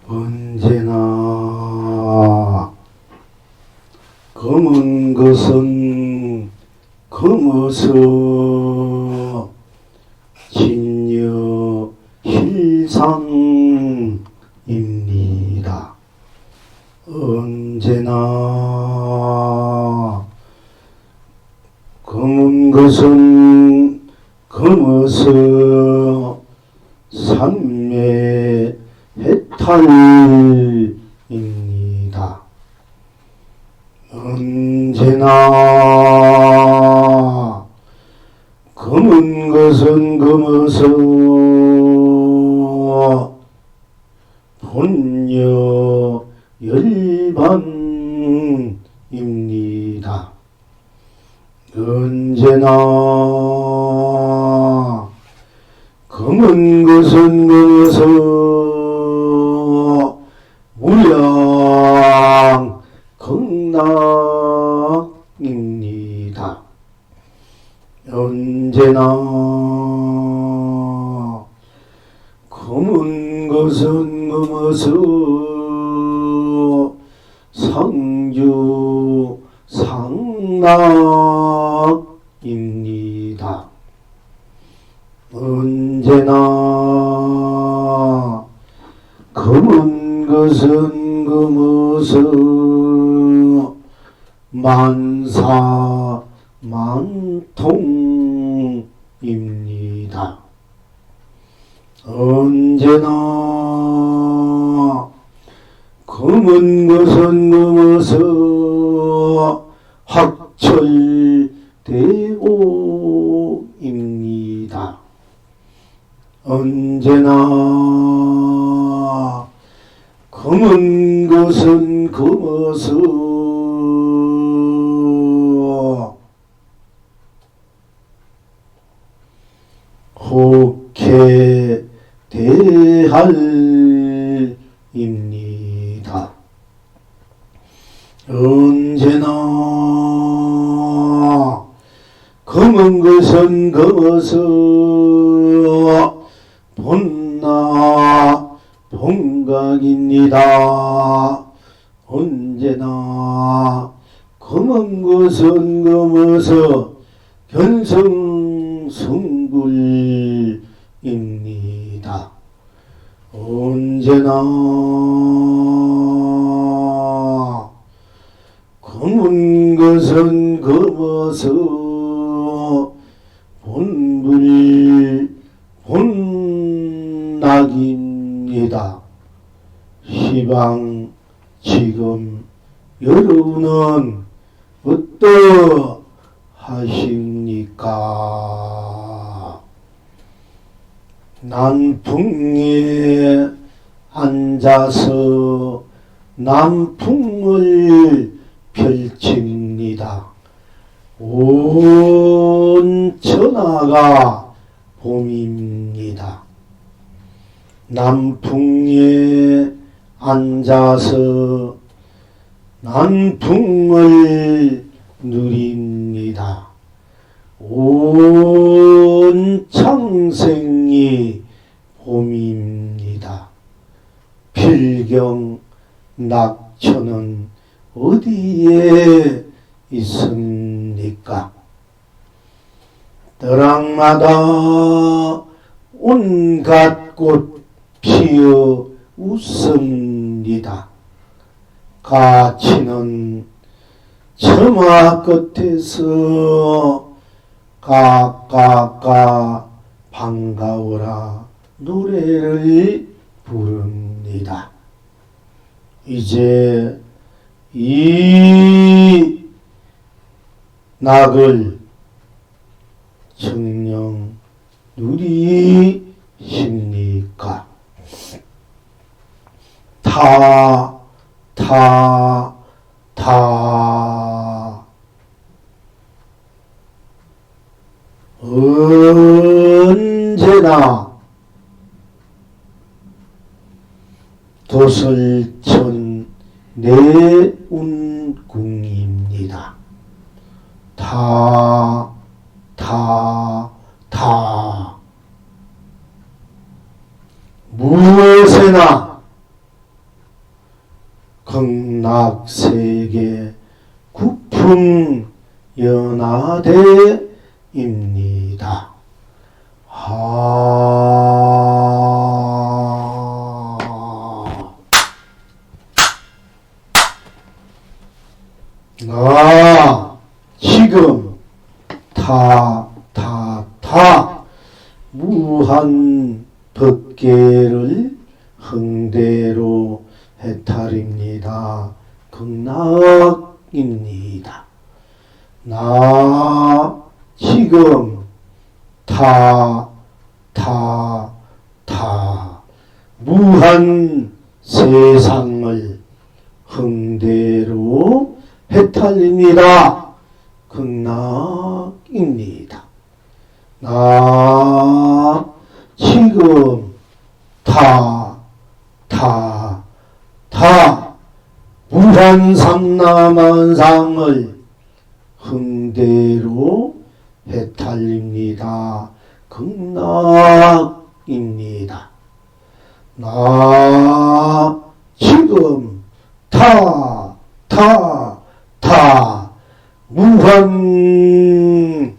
언제나 검은 것은 검어서 진여 실상입니다. 언제나 검은 것은 검어서 삼매 해탈입니다. 언제나 검은 것은 검어서 본여 열반입니다. 언제나 검은 것은 검어서 무량 극락입니다. 언제나 검은 것은 검어서 상주 상락입니다. 언제나 검은 것은 검어서 만사 만통입니다. 언제나 검은 것은 검어서 확철대오입니다. 언제나 검은 것은 검어서 혹해대할입니다. 언제나 검은 것은 검어서 본나 본각입니다. 언제나 검은 것은 검어서 견성승불입니다. 언제나 검은 것은 검어서 본불 본락입니다. 시방 지금 여러분은 어떠하십니까? 난풍에 앉아서 남풍을 펼칩니다. 온 천하가 봄입니다. 남풍에 앉아서 남풍을 누립니다. 온 창생이 봄입니다. 필경 낙천은 어디에 있습니까? 떠락마다 온갖 꽃 피어 웃습니다. 가치는 처마 끝에서 까까까 반가워라 노래를 부릅니다. 이제 이 낙을 정녕 누리십니까? 언제나 도설천 내운궁입니다. 무엇에나 극락세계 구품 연화대입니다. 나 지금 무한 법계를 흥대로 해탈입니다. 극락입니다. 나 지금 무한 세상을 흥대로 해탈입니다. 극락입니다. 나 지금 무한 삼라만상을 흥대로 해탈입니다. 극락입니다. 나 지금 무한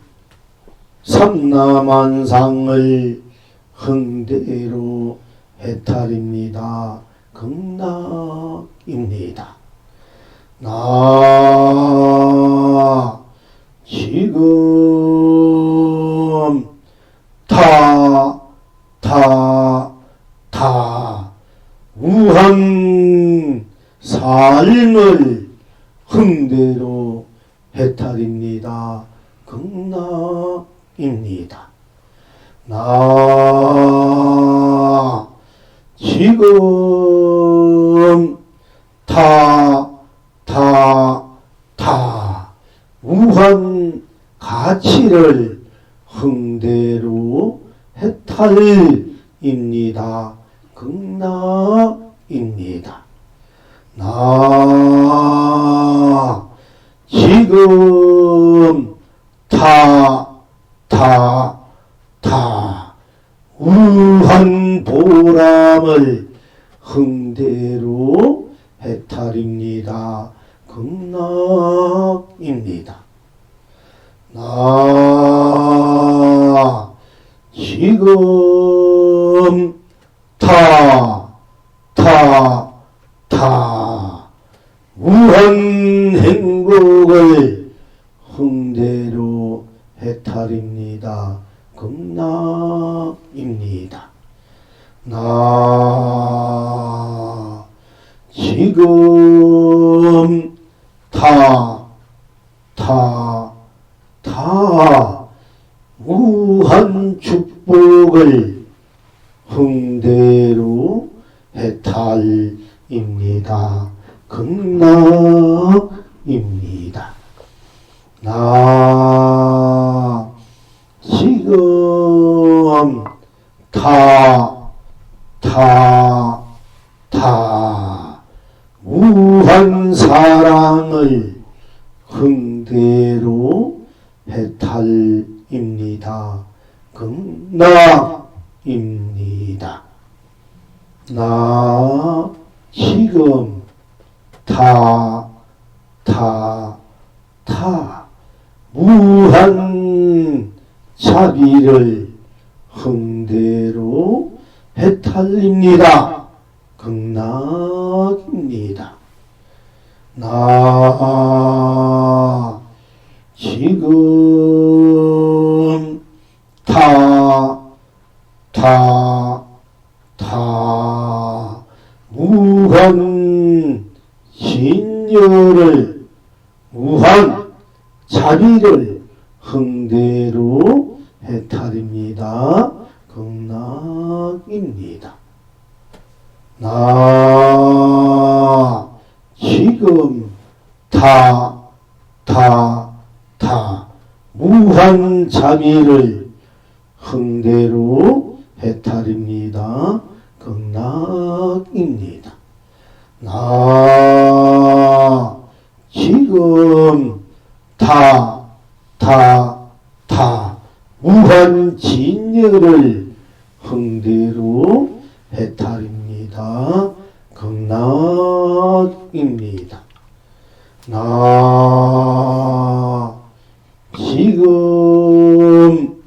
삼라만상을 흥대로 해탈입니다. 극락입니다. 나 지금 무한 삶을 흥대로 해탈입니다. 극락입니다. 나 지금 무한 가치를 흥대로 해탈입니다. 극락입니다. 나 지금 무한 보람을 흥대로 해탈입니다. 극락입니다. 나 지금 무한 행복을 흥대로 해탈입니다. 극락입니다. 나 지금 무한 축복을 흥대로 해탈입니다. 극락입니다. 나 지금 무한 사랑을 흥대로 해탈입니다. 극락입니다. 나 지금 무한 자비를 흥대로 해탈입니다. 극락입니다. 나 지금 무한 진여를 무한 자비를 흥대로 해탈입니다. 극락입니다. 나 지금 무한 자비를 흥대로 해탈입니다. 극락입니다. 나 지금 무한 진여를 흥대로 해탈입니다. 극락입니다. 나 지금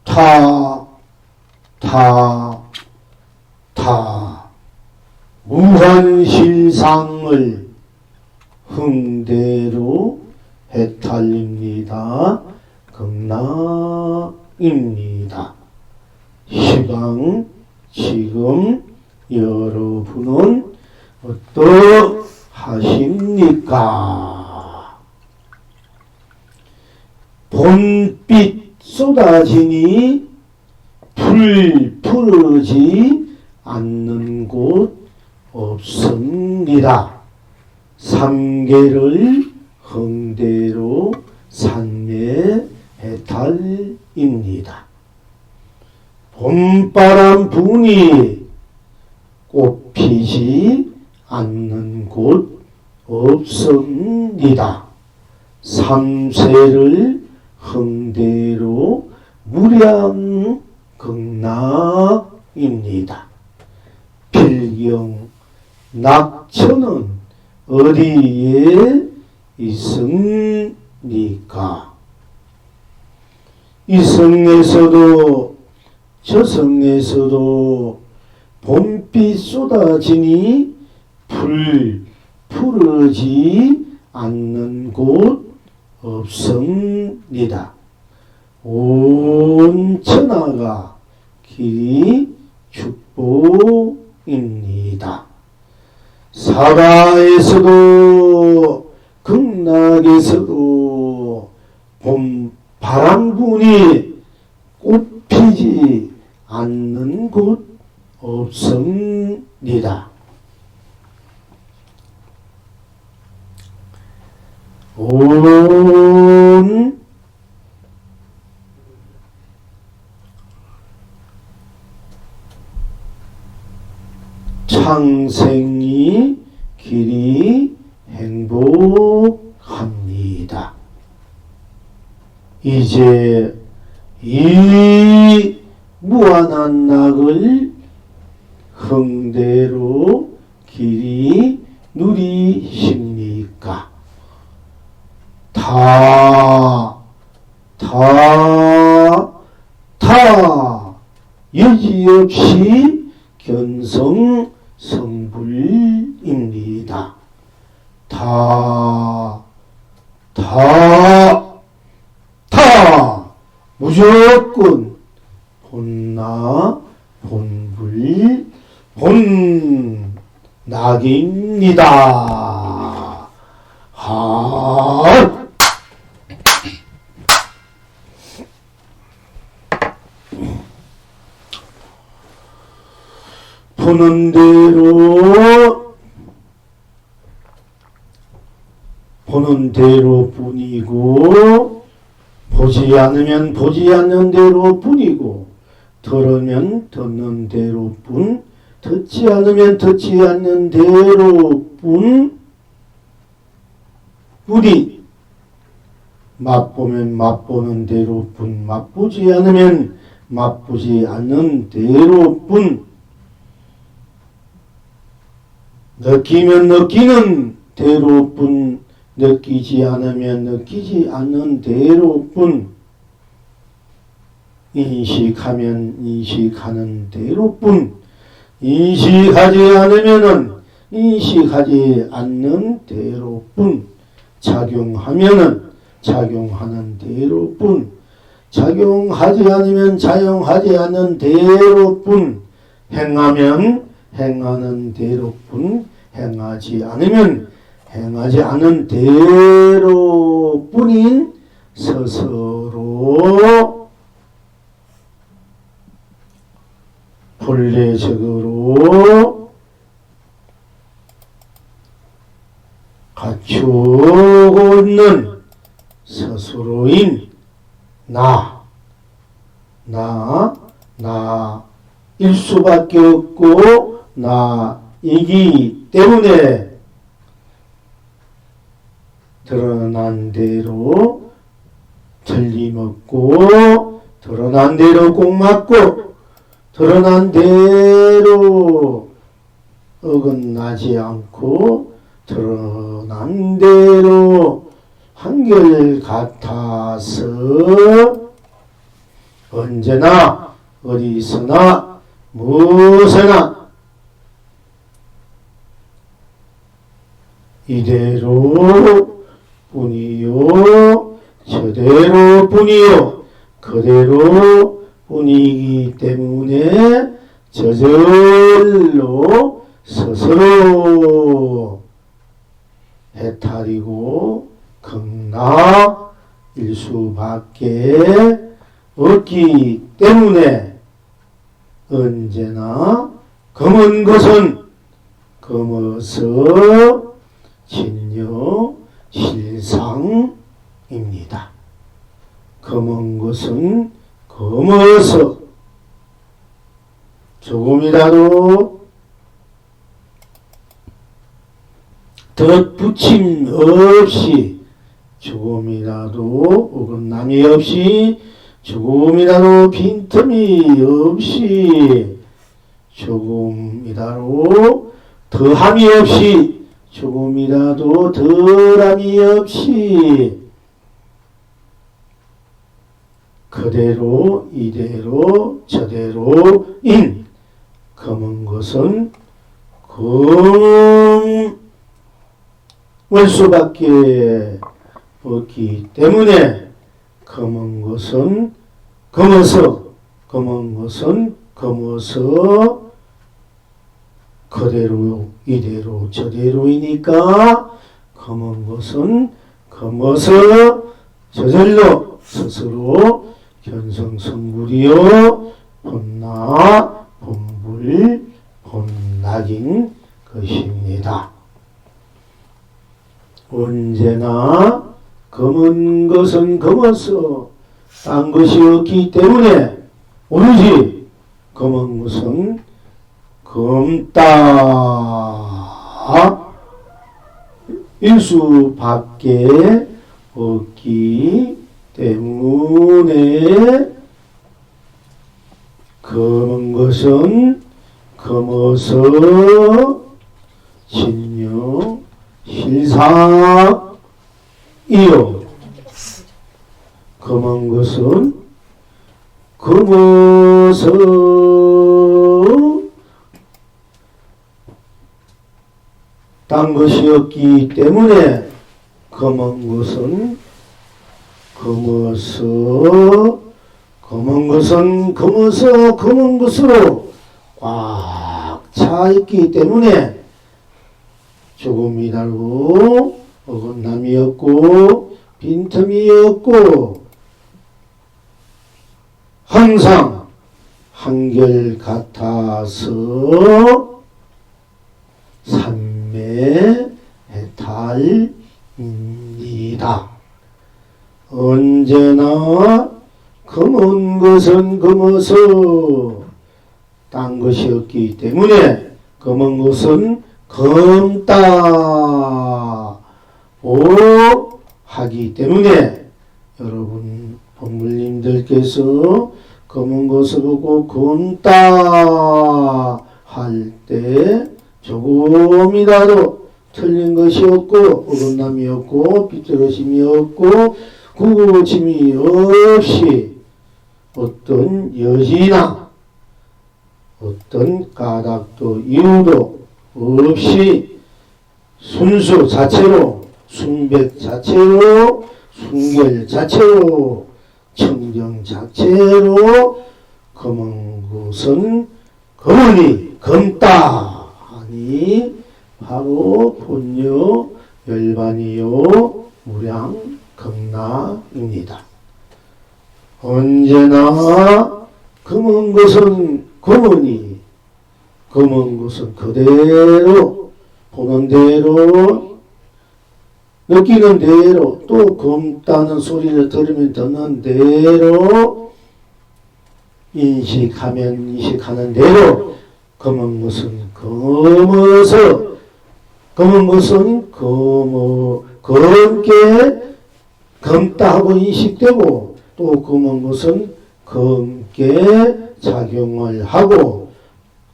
타 무한실상을 흥대로 해탈립니다. 극락입니다. 시방 지금 여러분은 어떠하십니까? 봄빛 쏟아지니 불 풀어지 않는 곳 없습니다. 삼계를 흥대로 산매해탈입니다. 봄바람 부니 꽃피지 않는 곳 없습니다. 삼세를 흥대로 무량극락입니다. 필경 낙천은 어디에 있습니까? 이 성에서도 저 성에서도 봄빛 쏟아지니 불 풀어지 않는 곳 없습니다. 온 천하가 길이 축복입니다. 사가에서도 극락에서도 봄 바람분이 꽃피지 않는 곳 없습니다. 온 창생이 길이 행복합니다. 이제 이 무한한 낙을 흥대로 길이 누리십니까? 여지없이 견성 성불입니다. 무조건 본나 본불 본낙입니다. 보는 대로 뿐이고 보지 않으면 보지 않는 대로 뿐이고 들으면 듣는 대로 뿐 듣지 않으면 듣지 않는 대로 뿐이 맛보면 맛보는 대로 뿐 맛보지 않으면 맛보지 않는 대로 뿐 느끼면 느끼는 대로뿐 느끼지 않으면 느끼지 않는 대로뿐 인식하면 인식하는 대로뿐 인식하지 않으면은 인식하지 않는 대로뿐 작용하면은 작용하는 대로뿐 작용하지 않으면 작용하지 않는 대로뿐 행하면 행하는 대로뿐 행하지 않으면 행하지 않은 대로뿐인 스스로 본래적으로 갖추고 있는 스스로인 나일 수밖에 없고 나이기 때문에 드러난 대로 틀림없고 드러난 대로 꼭 맞고 드러난 대로 어긋나지 않고 드러난 대로 한결같아서 언제나 어디서나 무엇에나 이대로 뿐이요 저대로 뿐이요 그대로 뿐이기 때문에 저절로 스스로 해탈이고 극락일 수밖에 없기 때문에 언제나 검은 것은 검어서 진여 실상입니다. 검은 것은 검어서 조금이라도 덧붙임 없이 조금이라도 어긋남이 없이 조금이라도 빈틈이 없이 조금이라도 더함이 없이 조금이라도 덜함이 없이 그대로 이대로 저대로인 검은 것은 검을 수밖에 없기 때문에 검은 것은 검어서 검은 것은 검어서 그대로 이대로 저대로이니까 검은 것은 검어서 저절로 스스로 견성성불이요 본나 본불 본락인 것입니다. 언제나 검은 것은 검어서 딴 것이 없기 때문에 오로지 검은 것은 검다 일 수밖에 없기 때문에 검은 것은 검어서 진여 실상이요 검은 것은 검어서 딴 것이 없기 때문에 검은 것은 검어서 검은 것은 검어서 검은 것으로 꽉 차 있기 때문에 조금이라도 어긋남이 없고 빈틈이 없고 항상 한결같아서 삼매해탈입니다. 언제나 검은 것은 검어서 딴 것이 없기 때문에 검은 것은 검다 오 하기 때문에 여러분 법물님들께서 검은 것을 보고 검다 할 때 조금이라도 틀린 것이 없고 어긋남이 없고 삐뚤어짐이 없고 구부러짐이 없이 어떤 여지나 어떤 까닭도 이유도 없이 순수 자체로 순백 자체로 순결 자체로 청정 자체로 검은 것은 검으니 검다 하니 바로 본여 열반이요 무량 검락입니다. 언제나 검은 것은 검으니 검은 것은 그대로 보는 대로 느끼는 대로 또 검다는 소리를 들으면 듣는 대로 인식하면 인식하는 대로 검은 것은 검어서 검은 것은 검게 검다 하고 인식되고 또 검은 것은 검게 작용을 하고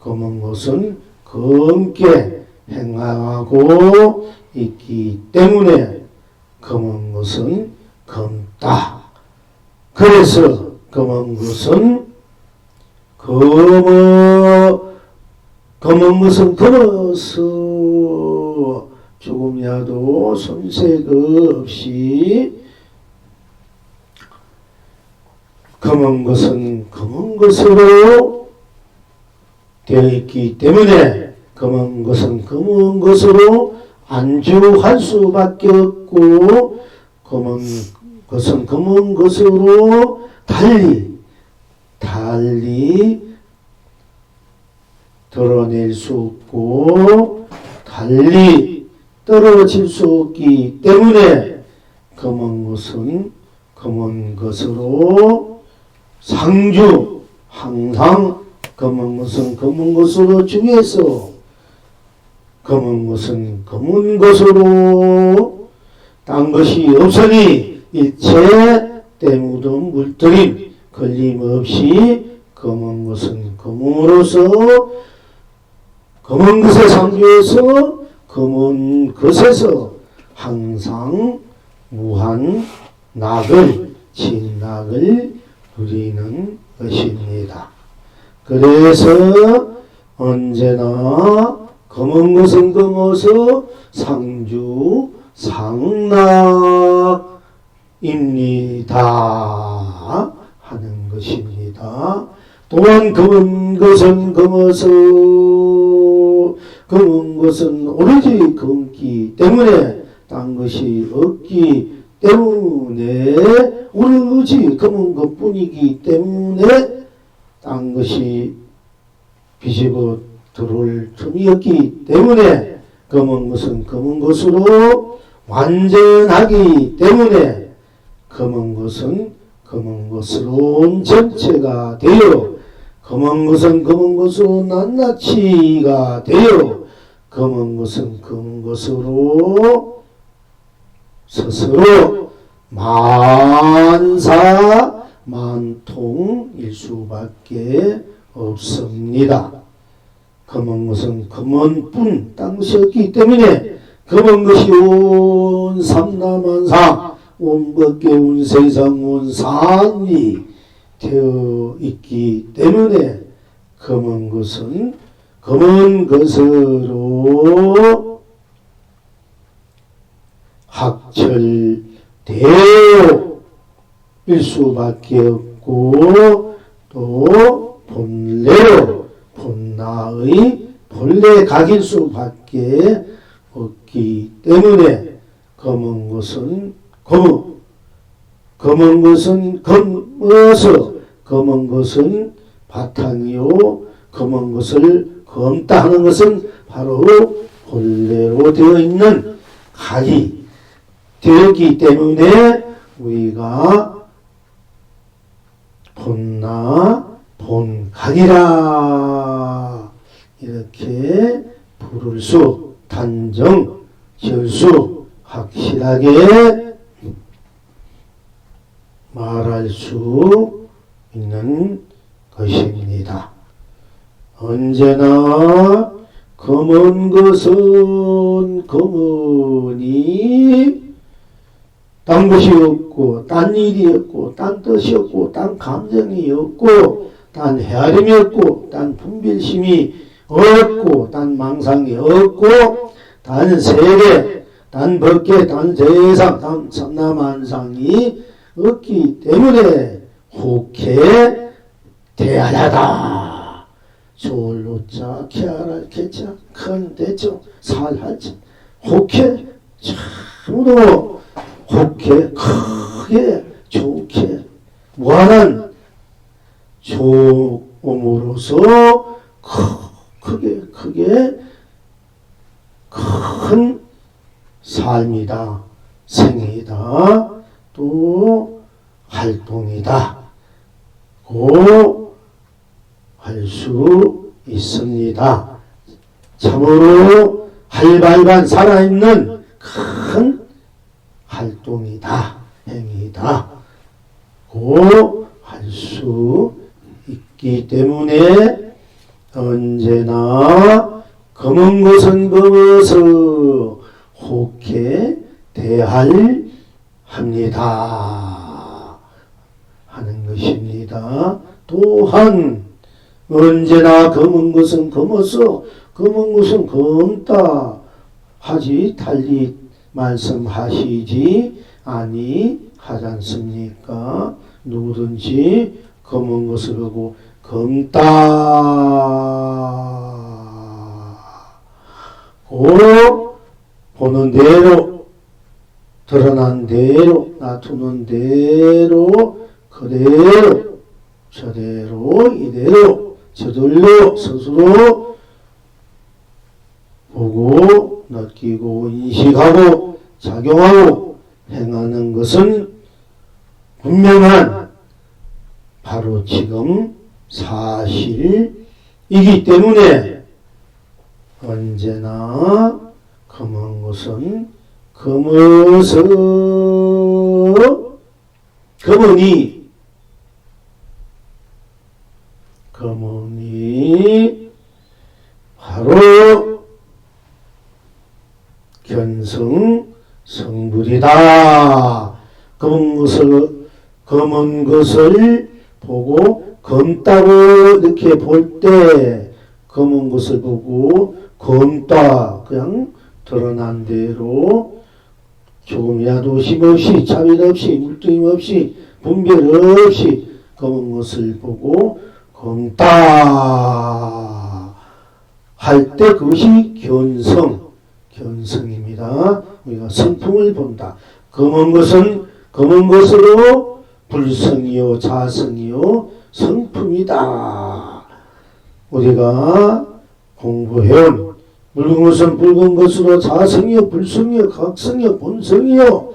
검은 것은 검게 행하고 있기 때문에 검은 것은 검다. 그래서 검은 것은 검어서 조금이라도 손색 없이 검은 것은 검은 것으로 되어 있기 때문에 검은 것은 검은 것으로 안주할 수밖에 없고 검은 것은 검은 것으로 달리 드러낼 수 없고 달리 떨어질 수 없기 때문에 검은 것은 검은 것으로 상주 항상 검은 것은 검은 것으로 중에서 검은 것은 검은 것으로 딴 것이 없으니 일체 때묻은 물들임 걸림없이 검은 것은 검음으로서 검은 것의 상주에서 검은 것에서 항상 무한 낙을 진낙을 누리는 것입니다. 그래서 언제나 검은 것은 검어서 상주 상낙입니다 하는 것입니다. 또한 검은 것은 검어서 검은 것은 오로지 검기 때문에 딴 것이 없기 때문에 오로지 검은 것뿐이기 때문에 딴 것이 비집어 들어올 틈이 없기 때문에 검은 것은 검은 것으로 완전하기 때문에 검은 것은 검은 것으로 전체가 되어 검은 것은 검은 것으로 낱낱이가 되어 검은 것은 검은 것으로 스스로 만사만통일 수밖에 없습니다. 검은 것은 검은뿐 딴 것이 없기 때문에 검은 것이 온 삼라만사 온 법계 온 세상 온 산이 되어 있기 때문에 검은 것은 검은 것으로 학철대오일 수밖에 없고 또 본래로 본나의 본래 각일 수밖에 없기 때문에 검은 것은 검은 것은 검어서 검은 것은 바탕이요 검은 것을 검다 하는 것은 바로 본래로 되어 있는 각이 되었기 때문에 우리가 본나 본각이라 이렇게 부를 수 단정 지을 수 확실하게 말할 수 있는 것입니다. 언제나 검은 것은 검으니 딴 것이 없고 딴 일이 없고 딴 뜻이 없고 딴 감정이 없고 딴 헤아림이 없고 딴 분별심이 없고 딴 망상이 없고 딴 세계 딴 법계 딴 세상 딴 삼라만상이 없기 때문에 혹해 대하다 졸로자 캐하라 캐자 큰 대죠 살하자 혹해 참으로 혹해 크게 좋게 무한한 좋음으로서 크게 큰 삶이다 생이다 또 활동이다 고 할 수 있습니다. 참으로 활발한 살아있는 큰 활동이다 행위다 고 할 수 있기 때문에 언제나 검은 것은 검어서 혹해 대할 합니다 하는 것입니다. 또한 언제나 검은 것은 검어서 검은 것은 검다 하지 달리 말씀하시지 아니하지 않습니까? 누구든지 검은 것을 보고 검다 고 보는 대로 드러난 대로 나투는 대로 그대로 저대로 이대로 저절로 스스로 보고 느끼고 인식하고 작용하고 행하는 것은 분명한 바로 지금 사실이기 때문에 언제나 검은 것은 검어서 검으니 바로 견성 성불이다. 검은 것을 보고 검다고 이렇게 볼 때 검은 것을 보고 검다 그냥 드러난 대로 조금이라도 쉼없이 차별 없이 물뚱임 없이 분별 없이 검은 것을 보고 검다 할 때 그것이 견성입니다. 우리가 성품을 본다. 검은 것은 검은 것으로 불성이요 자성이요 성품이다. 우리가 공부해온 붉은 것은 붉은 것으로 자성이요 불성이요 각성이요 본성이요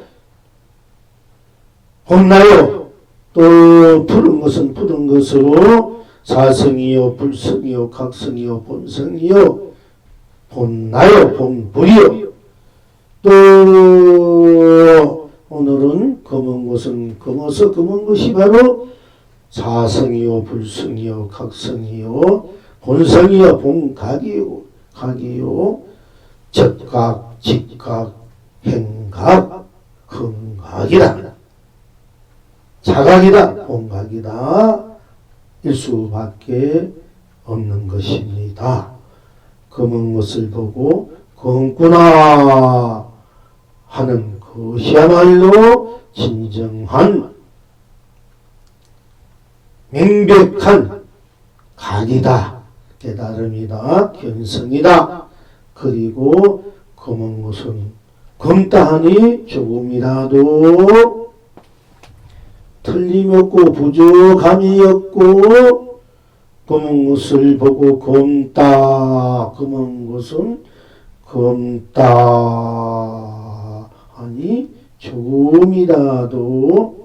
혼나요. 또 푸른 것은 푸른 것으로 자성이요 불성이요 각성이요 본성이요 본나요 본불이요. 또 오늘은 검은 것은 검어서 검은 것이 바로 자성이요 불성이요 각성이요 본성이요 본각이요 각이요 적각 직각 행각 근각이다. 자각이다 본각이다 일 수밖에 없는 것입니다. 검은 것을 보고 검구나 하는 것이야말로 진정한 명백한 각이다. 깨달음이다. 견성이다. 그리고 검은 것은 검다 하니 조금이라도 틀림이 없고 부족함이 없고 검은 것을 보고 검다. 검은 것은 검다 하니 조금이라도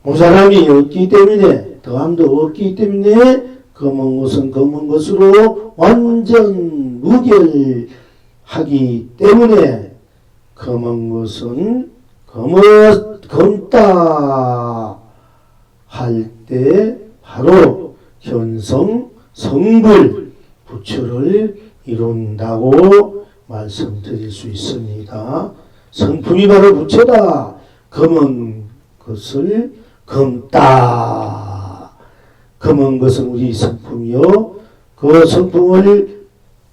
모자람이 없기 때문에 더함도 없기 때문에 검은 것은 검은 것으로 완전 무결하기 때문에 검은 것은 검다 할 때 바로 견성 성불 부처를 이룬다고 말씀드릴 수 있습니다. 성품이 바로 부처다. 검은 것을 검다. 검은 것은 우리 성품이요. 그 성품을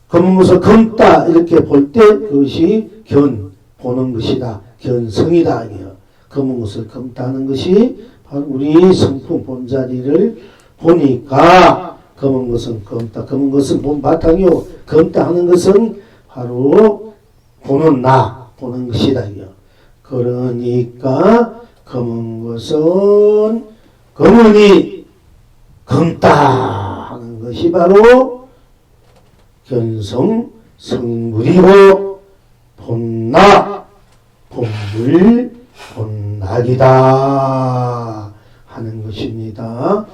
검은 것을 검다 이렇게 볼 때 그것이 보는 것이다. 견성이다. 검은 것을 검다는 것이 바로 우리 성품 본자리를 보니까 검은 것은 검다. 검은 것은 본 바탕이요. 검다 하는 것은 바로 보는 보는 것이다. 그러니까 검은 것은 검으니 검다 하는 것이 바로 견성 성불이고 본불 본락이다 하는 것입니다.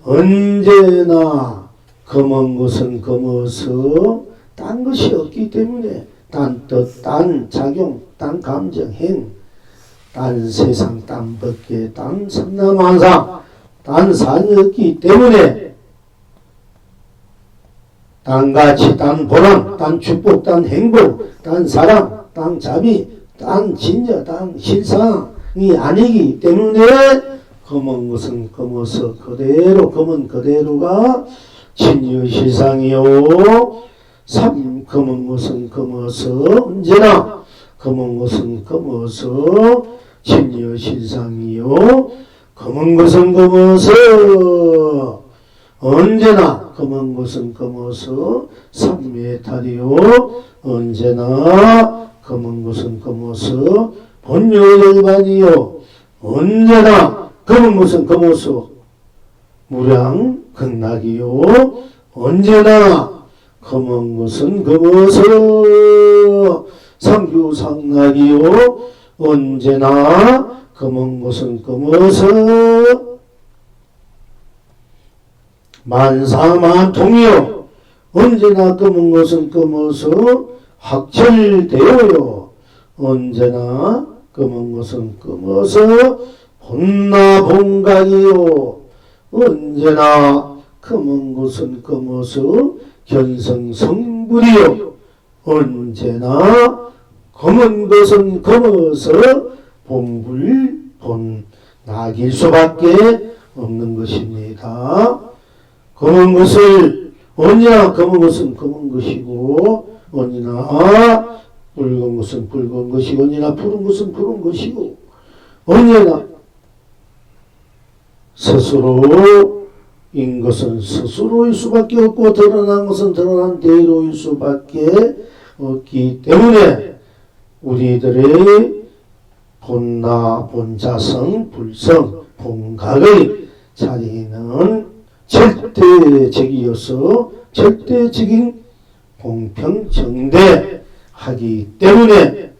언제나 검은 것은 검어서 딴 것이 없기 때문에 딴 뜻, 딴 작용, 딴 감정, 행, 딴 세상, 딴 법계, 딴 삼라만상, 딴 산이 없기 때문에 딴 가치, 딴 보람, 딴 축복, 딴 행복, 딴 사랑, 딴 자비, 딴 진저, 딴 실상이 아니기 때문에 검은 것은 검어서 그대로, 검은 그대로가 진여실상이요. 검은 것은 검어서 언제나 검은 것은 검어서 진여실상이요. 검은 것은 검어서 언제나 검은 것은 검어서 삼매탈이요. 언제나 검은 것은 검어서 본요열반이요. 언제나 검은 것은 검어서 무량극락이요. 언제나 검은 것은 검어서 상규상락이요. 언제나 검은 것은 검어서 만사만통이요. 언제나 검은 것은 검어서 학철되어요. 언제나 검은 것은 검어서 본나본각이요. 언제나 검은 것은 검어서 견성성불이요. 언제나 검은 것은 검어서 본낙일 수밖에 없는 것입니다. 검은 것을 언제나 검은 것은 검은 것이고 언제나 붉은 것은 붉은 것이고 언제나 푸른 것은 푸른 것이고 언제나 스스로인 것은 스스로일 수밖에 없고 드러난 것은 드러난 대로일 수밖에 없기 때문에 우리들의 본나, 본자성, 불성, 본각의 자리는 절대적이어서 절대적인 공평정대하기 때문에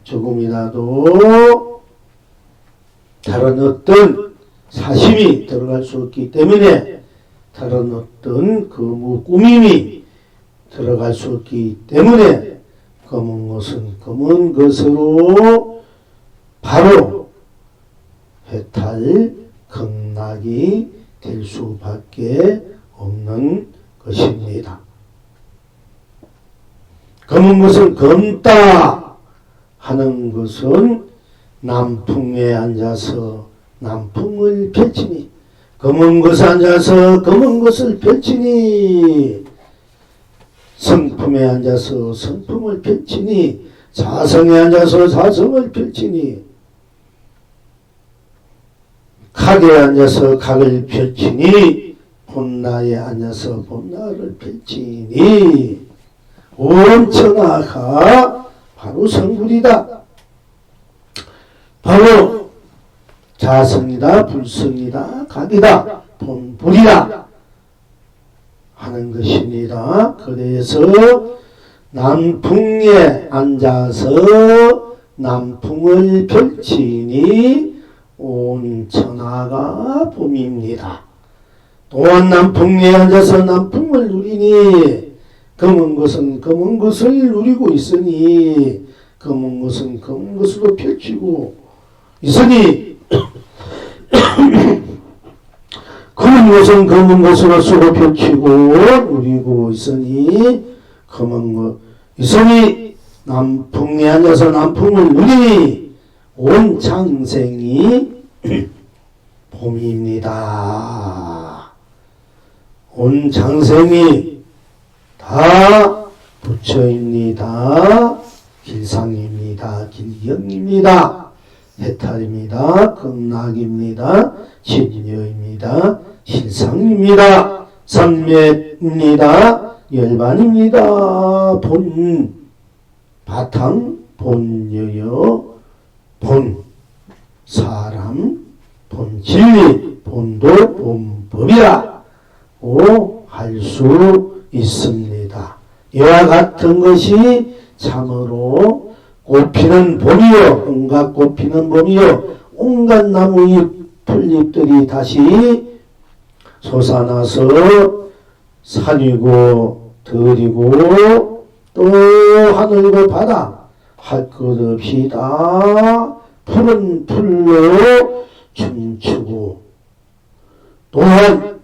조금이라도 다른 어떤 사심이 들어갈 수 없기 때문에 다른 어떤 꾸밈이 들어갈 수 없기 때문에 검은 것은 검은 것으로 바로 해탈 극락이 될 수밖에 없는 것입니다. 검은 것은 검다 하는 것은 남풍에 앉아서 남풍을 펼치니 검은 것에 앉아서 검은 것을 펼치니 성품에 앉아서 성품을 펼치니 자성에 앉아서 자성을 펼치니 각에 앉아서 각을 펼치니 본나에 앉아서 본나를 펼치니 온 천하가 바로 성불이다. 바로 자성이다, 불성이다, 각이다, 본불이다 하는 것입니다. 그래서 남풍에 앉아서 남풍을 펼치니 온 천하가 봄입니다. 또한 남풍에 앉아서 남풍을 누리니 검은 것은 검은 것을 누리고 있으니 검은 것은 검은 것으로 펼치고 있으니 검은 것은 검은 것으로 쓰고 펼치고 누리고 있으니 검은 것 있으니 남풍에 앉아서 남풍을 누리니 온 장생이 봄입니다. 온 장생이 다 부처입니다. 길상입니다. 길경입니다. 해탈입니다. 극락입니다. 진여입니다. 실상입니다. 삼매입니다. 열반입니다. 본 바탕 본여여 본 사람 본 진리 본도 본법이라 고 할 수 있습니다. 이와 같은 것이 참으로 꽃피는 봄이요. 온갖 꽃피는 봄이요. 온갖 나무잎 풀잎들이 다시 솟아나서 산이고 들이고 또 하늘이고 바다 할 것 없이 다 푸른 풀로 춤추고 또한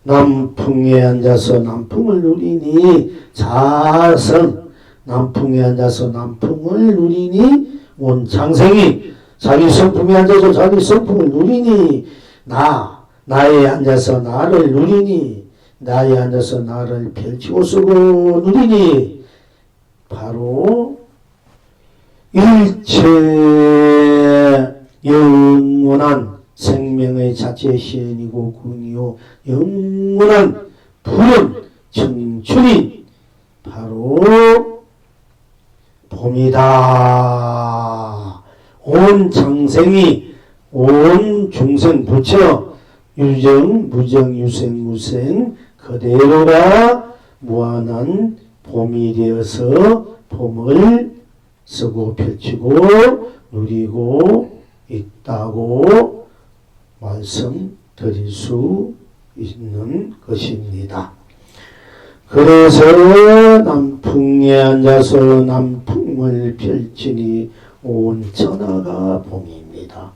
남풍에 앉아서 남풍을 누리니 자선, 남풍에 앉아서 남풍을 누리니 온 장생이 자기 성품에 앉아서 자기 성품을 누리니 나에 앉아서 나를 누리니 나에 앉아서 나를 펼치고 쓰고 누리니 바로 일체 영원한 생명의 자체 시연이고 군이요 영원한 푸른 청춘이 바로 봄이다. 온 장생이 온 중생 부처 유정 무정 유생 무생 그대로가 무한한 봄이 되어서 봄을 쓰고 펼치고 누리고 있다고 말씀드릴 수 있는 것입니다. 그래서 남풍에 앉아서 남풍을 펼치니 온 천하가 봄입니다.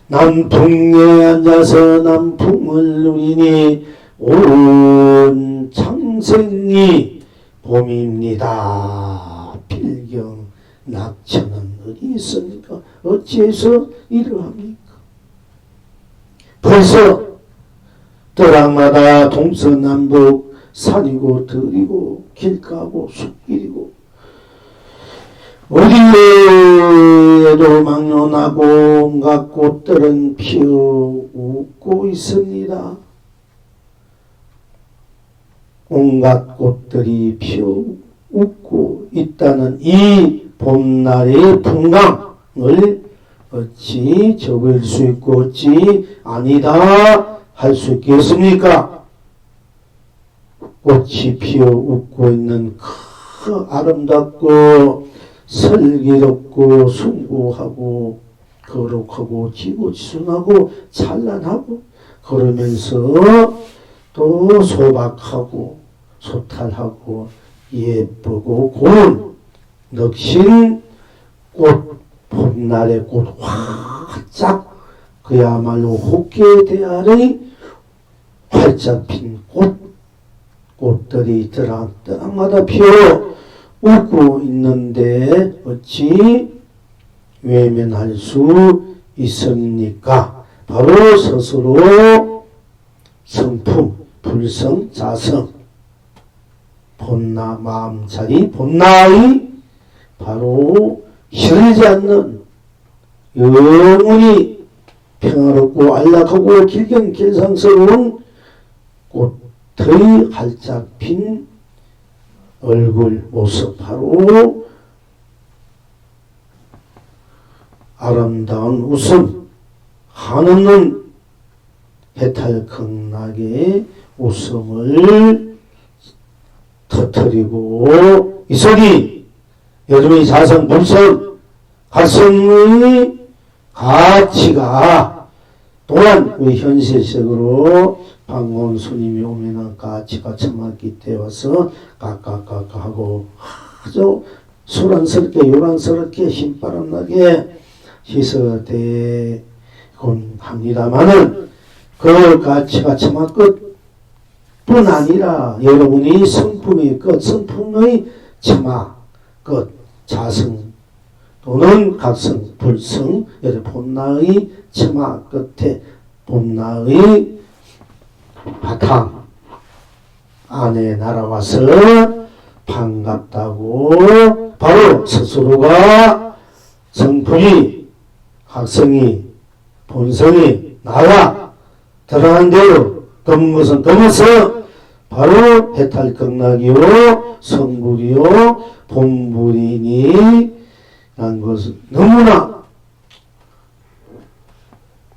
남풍에 앉아서 남풍을 누리니 온 창생이 봄입니다. 필경 낙천은 어디 있습니까? 어찌해서 이러합니까? 벌써 떠락마다 동서남북 산이고 들이고 길가고 숲길이고 어디에도 막론하고 온갖 꽃들은 피어 웃고 있습니다. 온갖 꽃들이 피어 웃고 있다는 이 봄날의 풍광을 어찌 적을 수 있고 어찌 아니다 할 수 있겠습니까? 꽃이 피어 웃고 있는 그 아름답고 슬기롭고 숭고하고 거룩하고 지고지순하고 찬란하고 그러면서 또 소박하고 소탈하고 예쁘고 고운 넋인 꽃 봄날의 꽃 활짝 그야말로 호계 대알의 활짝 핀 꽃들이 뜨랑뜨랑마다 피어 웃고 있는데 어찌 외면할 수 있습니까? 바로 스스로 성품, 불성, 자성, 본나, 마음자리, 본나의 바로 시들지 않는 영원히 평화롭고 안락하고 길경길상스러운 꽃의 활짝 핀 얼굴 모습 바로 아름다운 웃음 한없는 해탈극락의 웃음을 터뜨리고 있으니 요즘의 자성 불성 가성의 가치가 또한 우리 현실적으로 방문 스님이 오면은 가치가 처맞기 때와서 까까까까하고 아주 소란스럽게 요란스럽게 힘바람나게 희석되곤 합니다마는 그 가치가 처맞 것뿐 아니라 여러분이 성품의 끝, 성품의 처마 끝, 자성 또는 각성, 불성, 본나의 처마 끝에 본나의 바탕 안에 날아와서 반갑다고 바로 스스로가 성품이 학성이 본성이 나와 들어간 대로 검것은 검어서 바로 해탈극락이요 성불이요 본불이니 란 것은 너무나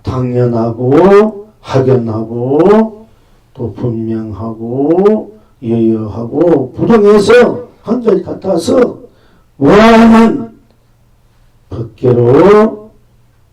당연하고 확연하고 또 분명하고 여여하고 부동해서 한결 같아서 무한한 법계로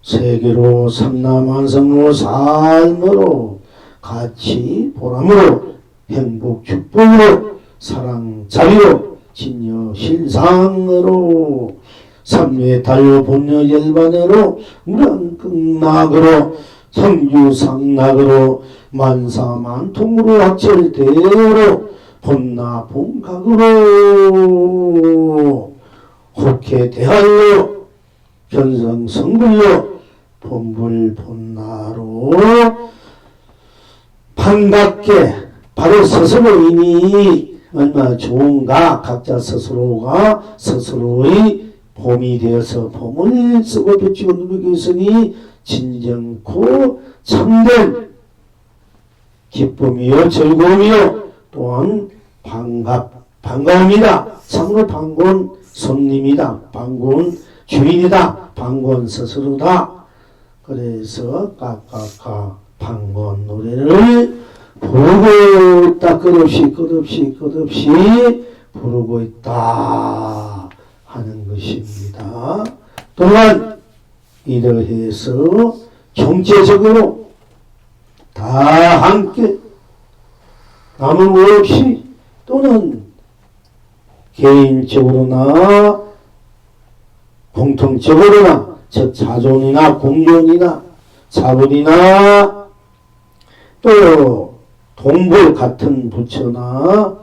세계로 삼라만성으로 삶으로 가치 보람으로 행복 축복으로 사랑 자유로 진여 실상으로 삼례 달요 본여 열반으로 무량극락으로 성유상락으로 만사만통으로 학철대로 본나 본각으로 혹해 대하여 견성성불로 본불본나로 반갑게 바로 스스로이니 얼마나 좋은가. 각자 스스로가 스스로의 봄이 되어서 봄을 쓰고 펼치고 누리고 있으니 진정코 참된 기쁨이요 즐거움이요 또한 반가움이다. 참으로 반가운 손님이다. 반가운 주인이다. 반가운 스스로다. 그래서 까까까 반가운 노래를 부르고 있다. 끝없이 부르고 있다 하는 것입니다. 또한 이러해서 총체적으로 다 함께 남은 없이 또는 개인적으로나 공통적으로나 즉 자존이나 공존이나 자본이나 또 동불 같은 부처나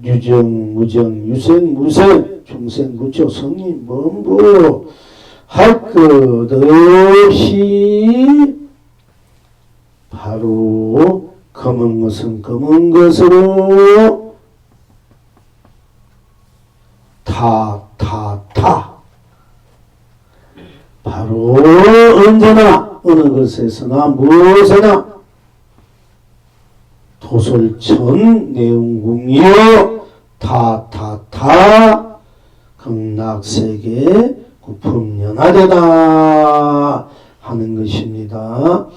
유정, 무정, 유생, 무생, 중생, 부처, 성인, 범부 할 것 없이 바로 검은 것은 검은 것으로 타 바로 언제나 어느 것에서나 무엇에나 도솔천 내용궁이여 타 극락세계 구품연화되다 하는 것입니다.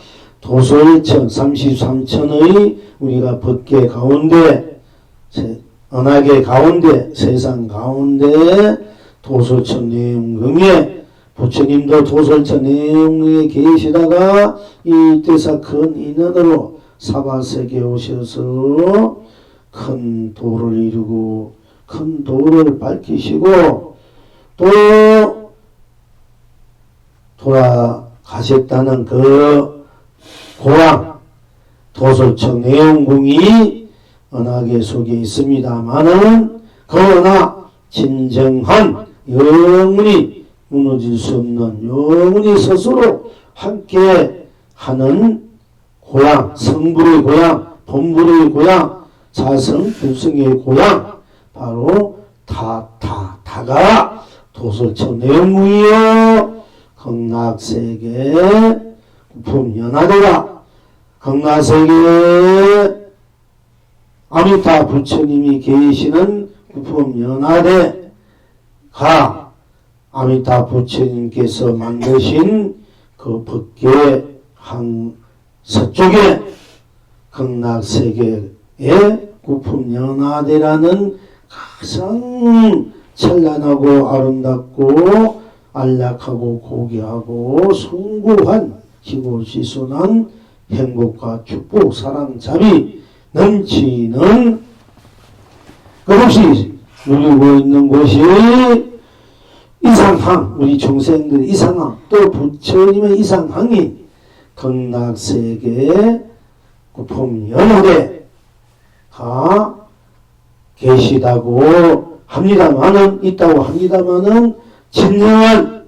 도솔천 33천의 우리가 법계 가운데 언학의 가운데 세상 가운데 도솔천 내용궁에 부처님도 도솔천 내용궁에 계시다가 이때사 큰 인연으로 사바세계에 오셔서 큰 도를 이루고 큰 도를 밝히시고 또 돌아가셨다는 그 고향 도솔천 내용궁이 언학의 속에 있습니다마는 그러나 진정한 영원히 무너질 수 없는 영원히 스스로 함께 하는 고향, 성불의 고향, 본불의 고향, 자성, 불성의 고향 바로 다가 도솔천 내용궁이요 극락세계 구품연화되라. 극락세계에 아미타 부처님이 계시는 구품연화대가 아미타 부처님께서 만드신 그 법계 한 서쪽에 극락세계의 구품연화대라는 가장 찬란하고 아름답고 안락하고 고귀하고 숭고한 지고지순한 행복과 축복, 사랑, 자비 넘치는 그것이 누리고 있는 곳이 이상항, 우리 중생들의 이상항, 또 부처님의 이상항이 극락세계 구품연화대가 계시다고 합니다마는 있다고 합니다마는 진정한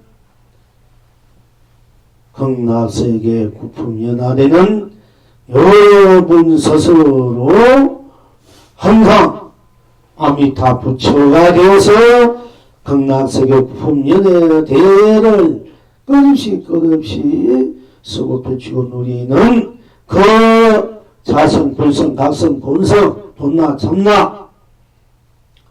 극락세계 구품연화대는 여러분 스스로 항상 아미타 부처가 되어서 극락세계 구품연화대를 끝없이 쓰고 펼치고 누리는 그 자성, 불성, 각성, 본성, 본나, 참나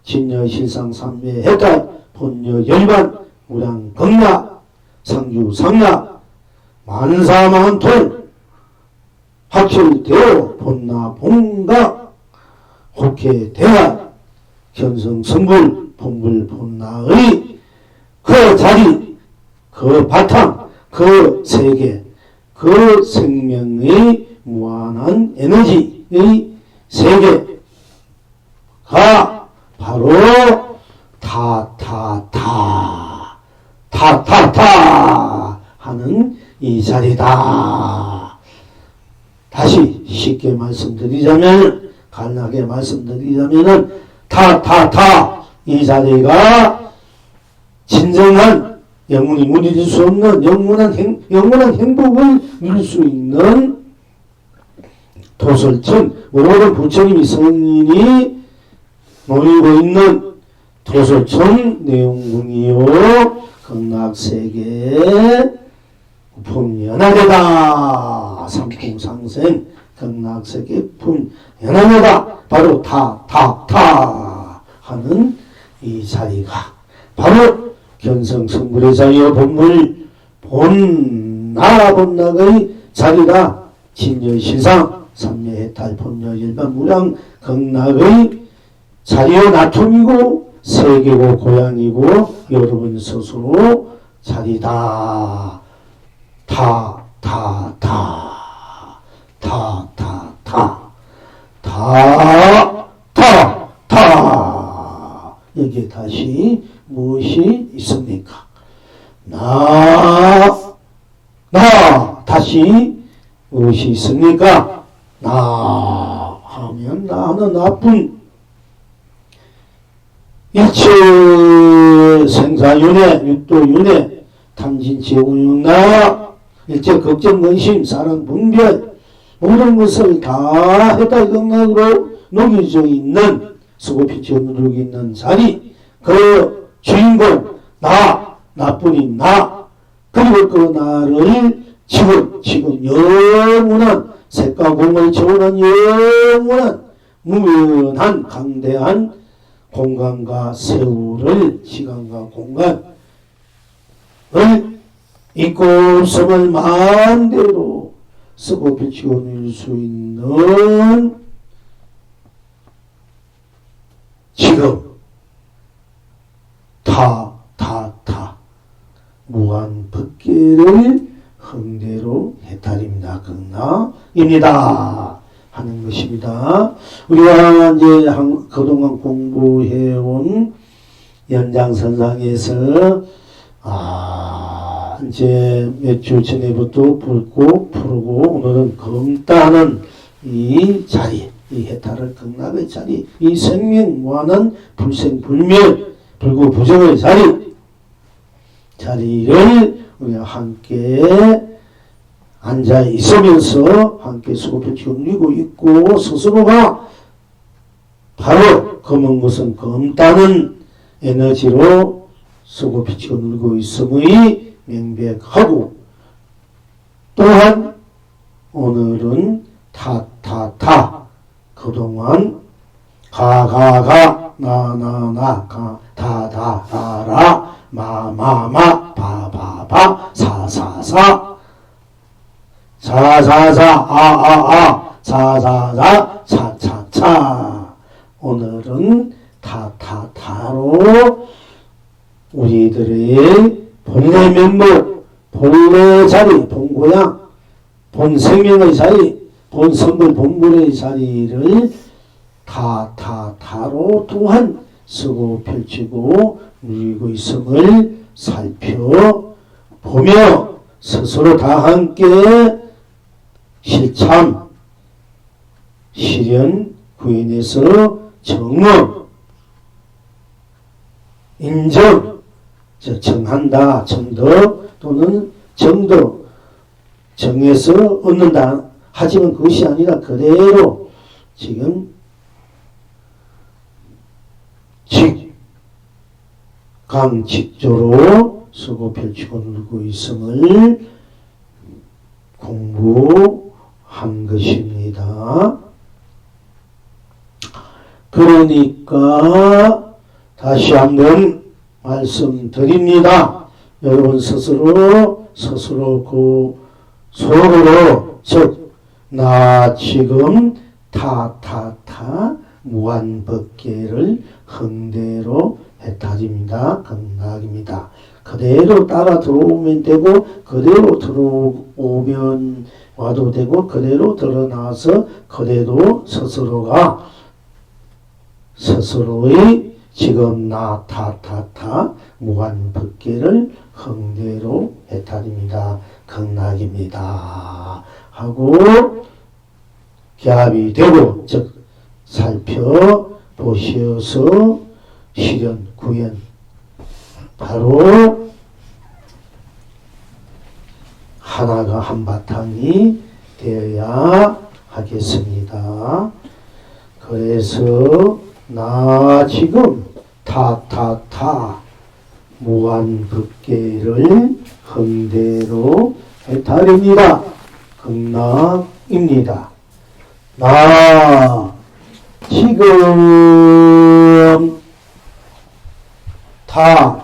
진여, 실상, 삼매, 해탈, 본여, 열반, 무량, 극락, 상주, 상락, 만사만통 합철되어 본나, 본각, 혹해, 대화, 견성, 성불, 본불, 본나의 그 자리, 그 바탕, 그 세계, 그 생명의 무한한 에너지의 세계가 바로 타타타 하는 이 자리다 다시 쉽게 말씀드리자면, 간략하게 말씀드리자면은, 이 자리가 진정한 영원히 무너질 수 없는 영원한 행복을 누릴 수 있는 도솔천, 모든 부처님이 성인이 모이고 있는 도솔천 내용궁이요 극락세계 품연하되다. 삼풍상생 극락세계 품연하되다. 바로 하는 이 자리가 바로 견성성불의 자리요 본나라본락의 자리가 진여실상 삼매해탈 본여일반 무량 극락의 자리요 나툼이고 세계고 고향이고 여러분 스스로 자리다. 여기에 다시 무엇이 있습니까? 다시 무엇이 있습니까? 하면 나는 나쁜 일체 생사윤회, 육도윤회, 탐진치우윤나, 일체 걱정근심, 사랑분별, 모든 것을 다 해탈 극락으로 녹여져 있는 수고피치어 누르고 있는 자리, 그 주인공, 나뿐인 나, 그리고 그 나를 지금 영원한 색과 공을 초월한 영원한 무면한 강대한 공간과 세월을 시간과 공간을 있고 없음을 마음대로 쓰고 비치고 누릴 수 있는 지금 무한 법계를 흥대로 해탈입니다. 극락입니다. 하는 것입니다. 우리가 이제 그동안 공부해온 연장선상에서 이제 몇 주 전에부터 풀고 오늘은 검다는 이 자리, 이 해탈을 극락의 자리, 이 생명 무한한 불생불멸 불구부정의 자리를 우리가 함께 앉아 있으면서 함께 수고편치고 누리고 있고 스스로가 바로 검은 것은 검다는 에너지로 수고편치고 누리고 있음의 명백하고 또한 오늘은 그동안 나 다다라 마마마 바바바 사사사 사사사 차차차 오늘은 타로 우리들의 본래 면목, 본래 자리, 본고향, 본생명의 자리, 본성불, 본불의 자리를 타로 또한 쓰고 펼치고 누리고 있음을 살펴보며 스스로 다 함께 실참, 실현, 구현해서 정언, 인정, 정한다, 정덕 또는 정덕, 정해서 얻는다. 하지만 그것이 아니라 그대로 지금 직강직조로 쓰고 펼치고 누르고 있음을 공부한 것입니다. 그러니까 다시 한번 말씀드립니다. 여러분 스스로 그 속으로 즉 나 지금 무한법계를 흥대로 해탈입니다. 극락입니다. 그대로 따라 들어오면 되고 그대로 들어오면 와도 되고 그대로 드러나서 그대로 스스로가 스스로의 지금 나 무한법계를 흥대로 해탈입니다. 극락입니다. 하고 기합이 되고, 즉 살펴보셔서 실현, 구현 바로 하나가 한바탕이 되어야 하겠습니다. 그래서 나 지금 타타타 무한극계를 흥대로 해탈입니다. 극락입니다. 나 지금 타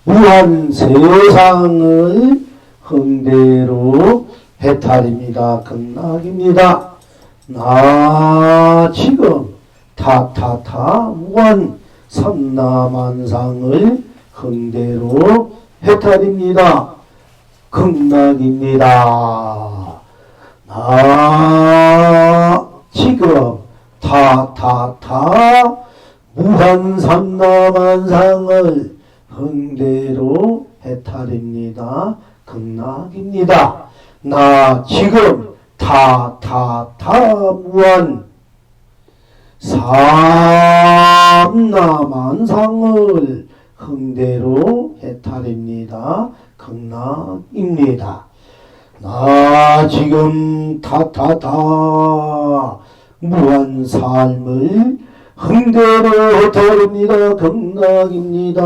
무한 세상을 흥대로 해탈입니다. 극락입니다. 나 지금 타타타 무한 삼라만상을 흥대로 해탈입니다. 극락입니다. 나 지금 타타타 무한 삼라만상을 흥대로 해탈입니다. 극락입니다. 나 지금 타타타 무한 삼라만상을 흥대로 해탈입니다. 극락입니다. 나 지금 타타타 무한 삶을 흥대로 해탈입니다. 극락입니다.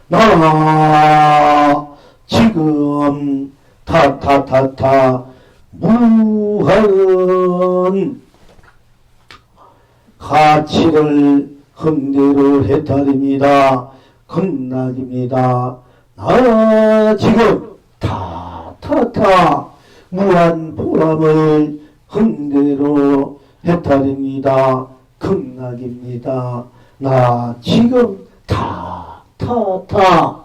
나 지금 타타타타 무한 가치를 흥대로 해탈입니다. 극락입니다. 나 지금 타타타 무한 보람을 흥대로 해탈입니다. 극락입니다. 나 지금 타타타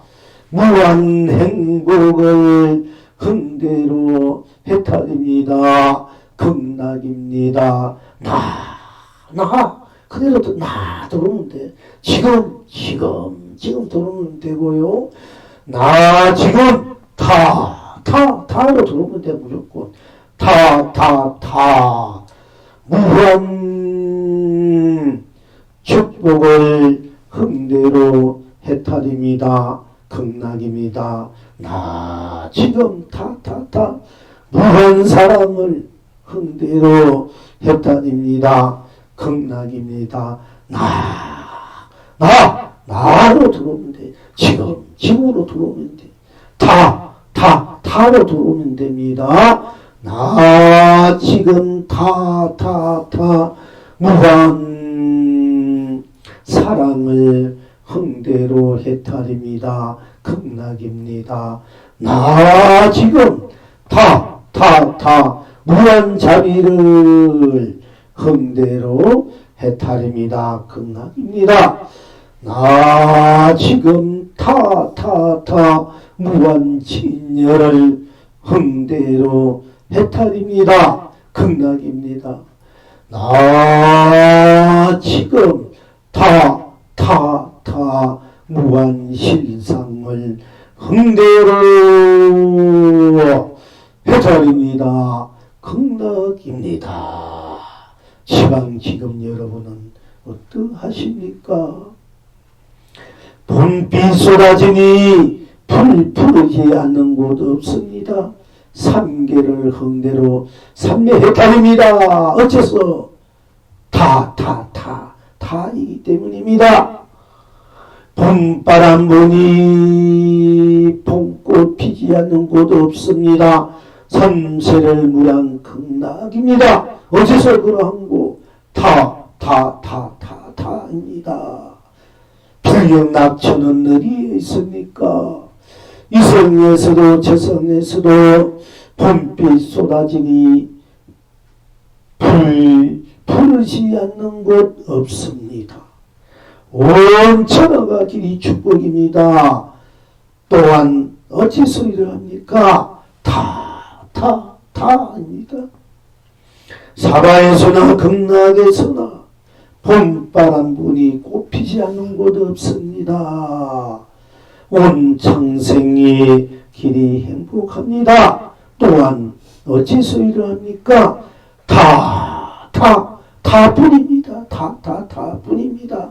무한 행복을 흥대로 해탈입니다. 극락입니다. 나 그대로 나 들어오면 돼. 지금 들어오면 되고요. 나 지금 타로 들어오면 돼. 무조건 타 무한 축복을 흥대로 해탈입니다. 극락입니다. 나 지금 타타타 무한 사랑을 흥대로 해탈입니다. 극락입니다. 나로 들어오면 돼. 지금으로 들어오면 돼. 타로 들어오면 됩니다. 나 지금 타타타 무한 사랑을 흥대로 해탈입니다. 극락입니다. 나 지금 타타타 무한 자비를 흥대로 해탈입니다. 극락입니다. 나 지금 타타타 무한 진열을 흥대로 해탈입니다. 극락입니다. 나 지금 타타타 무한 실상을 흥대로 해탈입니다. 극락입니다. 시방 지금 여러분은 어떠하십니까? 봄비 쏟아지니 불 푸르지 않는 곳 없습니다. 삼계를 흥대로 삼매해탈입니다. 어째서? 타이기 때문입니다. 봄바람 부니 봄꽃 피지 않는 곳 없습니다. 삼세를 무량 극락입니다. 어째서 그러한고? 타입니다. 불경낙천은 어디에 있습니까? 이성에서도 저성에서도 봄빛 쏟아지니 부르지 않는 곳 없습니다. 온 천하가 길이 축복입니다. 또한 어찌서 이러합니까? 타입니다. 사바에서나 극락에서나 봄바람 부니 꽃피지 않는 곳 없습니다. 온 창생이 길이 행복합니다. 또한 어째서 이러합니까? 타뿐입니다. 타뿐입니다.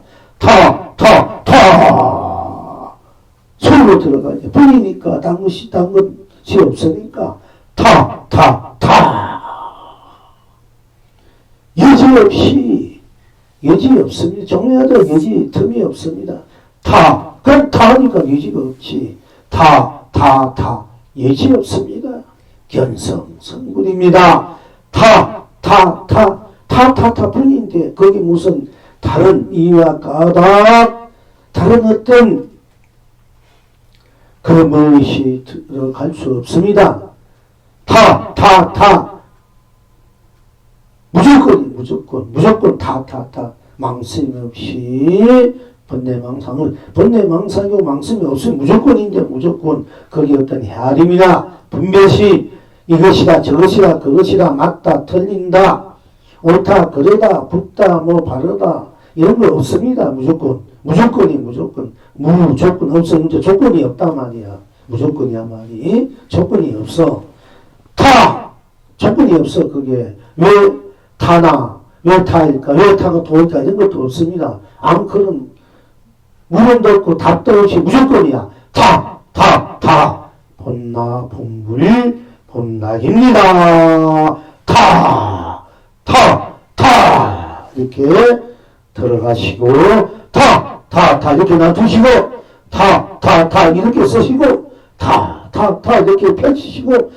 손으로 들어가죠. 뿐이니까 딴 것이 없으니까 여지 없습니다. 정리하자 틈이 없습니다. 그럼 타니까 여지가 없지. 여지 없습니다. 견성성불입니다. 뿐인데 거기 무슨 다른 이와 까닭 다른 어떤 그 무엇이 들어갈 수 없습니다. 무조건 망심이 없이 번뇌망상이고 망심이 없으면 무조건인데 무조건 거기 어떤 헤아림이나 분별시 이것이다 저것이다 그것이다 맞다 틀린다 옳다 그러다 붙다 바르다 이런 거 없습니다. 무조건이 무조건 없었는데 조건이 없단 말이야. 무조건이야 말이 조건이 없어. 조건이 없어. 그게 왜 타나 왜 타일까 왜 타가 도일까 이런 것도 없습니다. 아무 그런 물음도 없고 답도 없이 무조건이야. 본나 본불 본락입니다. 이렇게 들어가시고 이렇게 놔두시고 이렇게 쓰시고 이렇게 펼치시고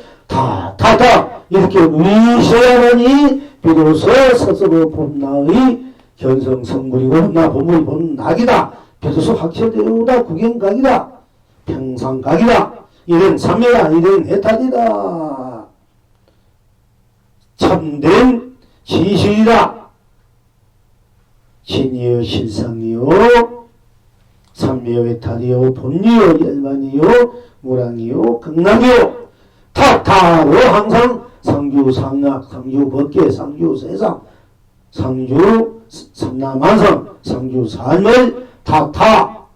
이렇게 위셔야하니 비로소 스스로 본나의 견성성불이고 나 본물이 본낙이다. 비로소 확철되오다 구경각이다. 평상각이다. 이런 삼매야 이런 해탈이다. 참된 진실이다. 진이요 실상이요 삼매요 해탈이요 본리요 열반이요 무랑이요 극락이요 타로 항상 상주 상락 상주 법계 상주 세상 상주 삼라만상 상주 삶을 타로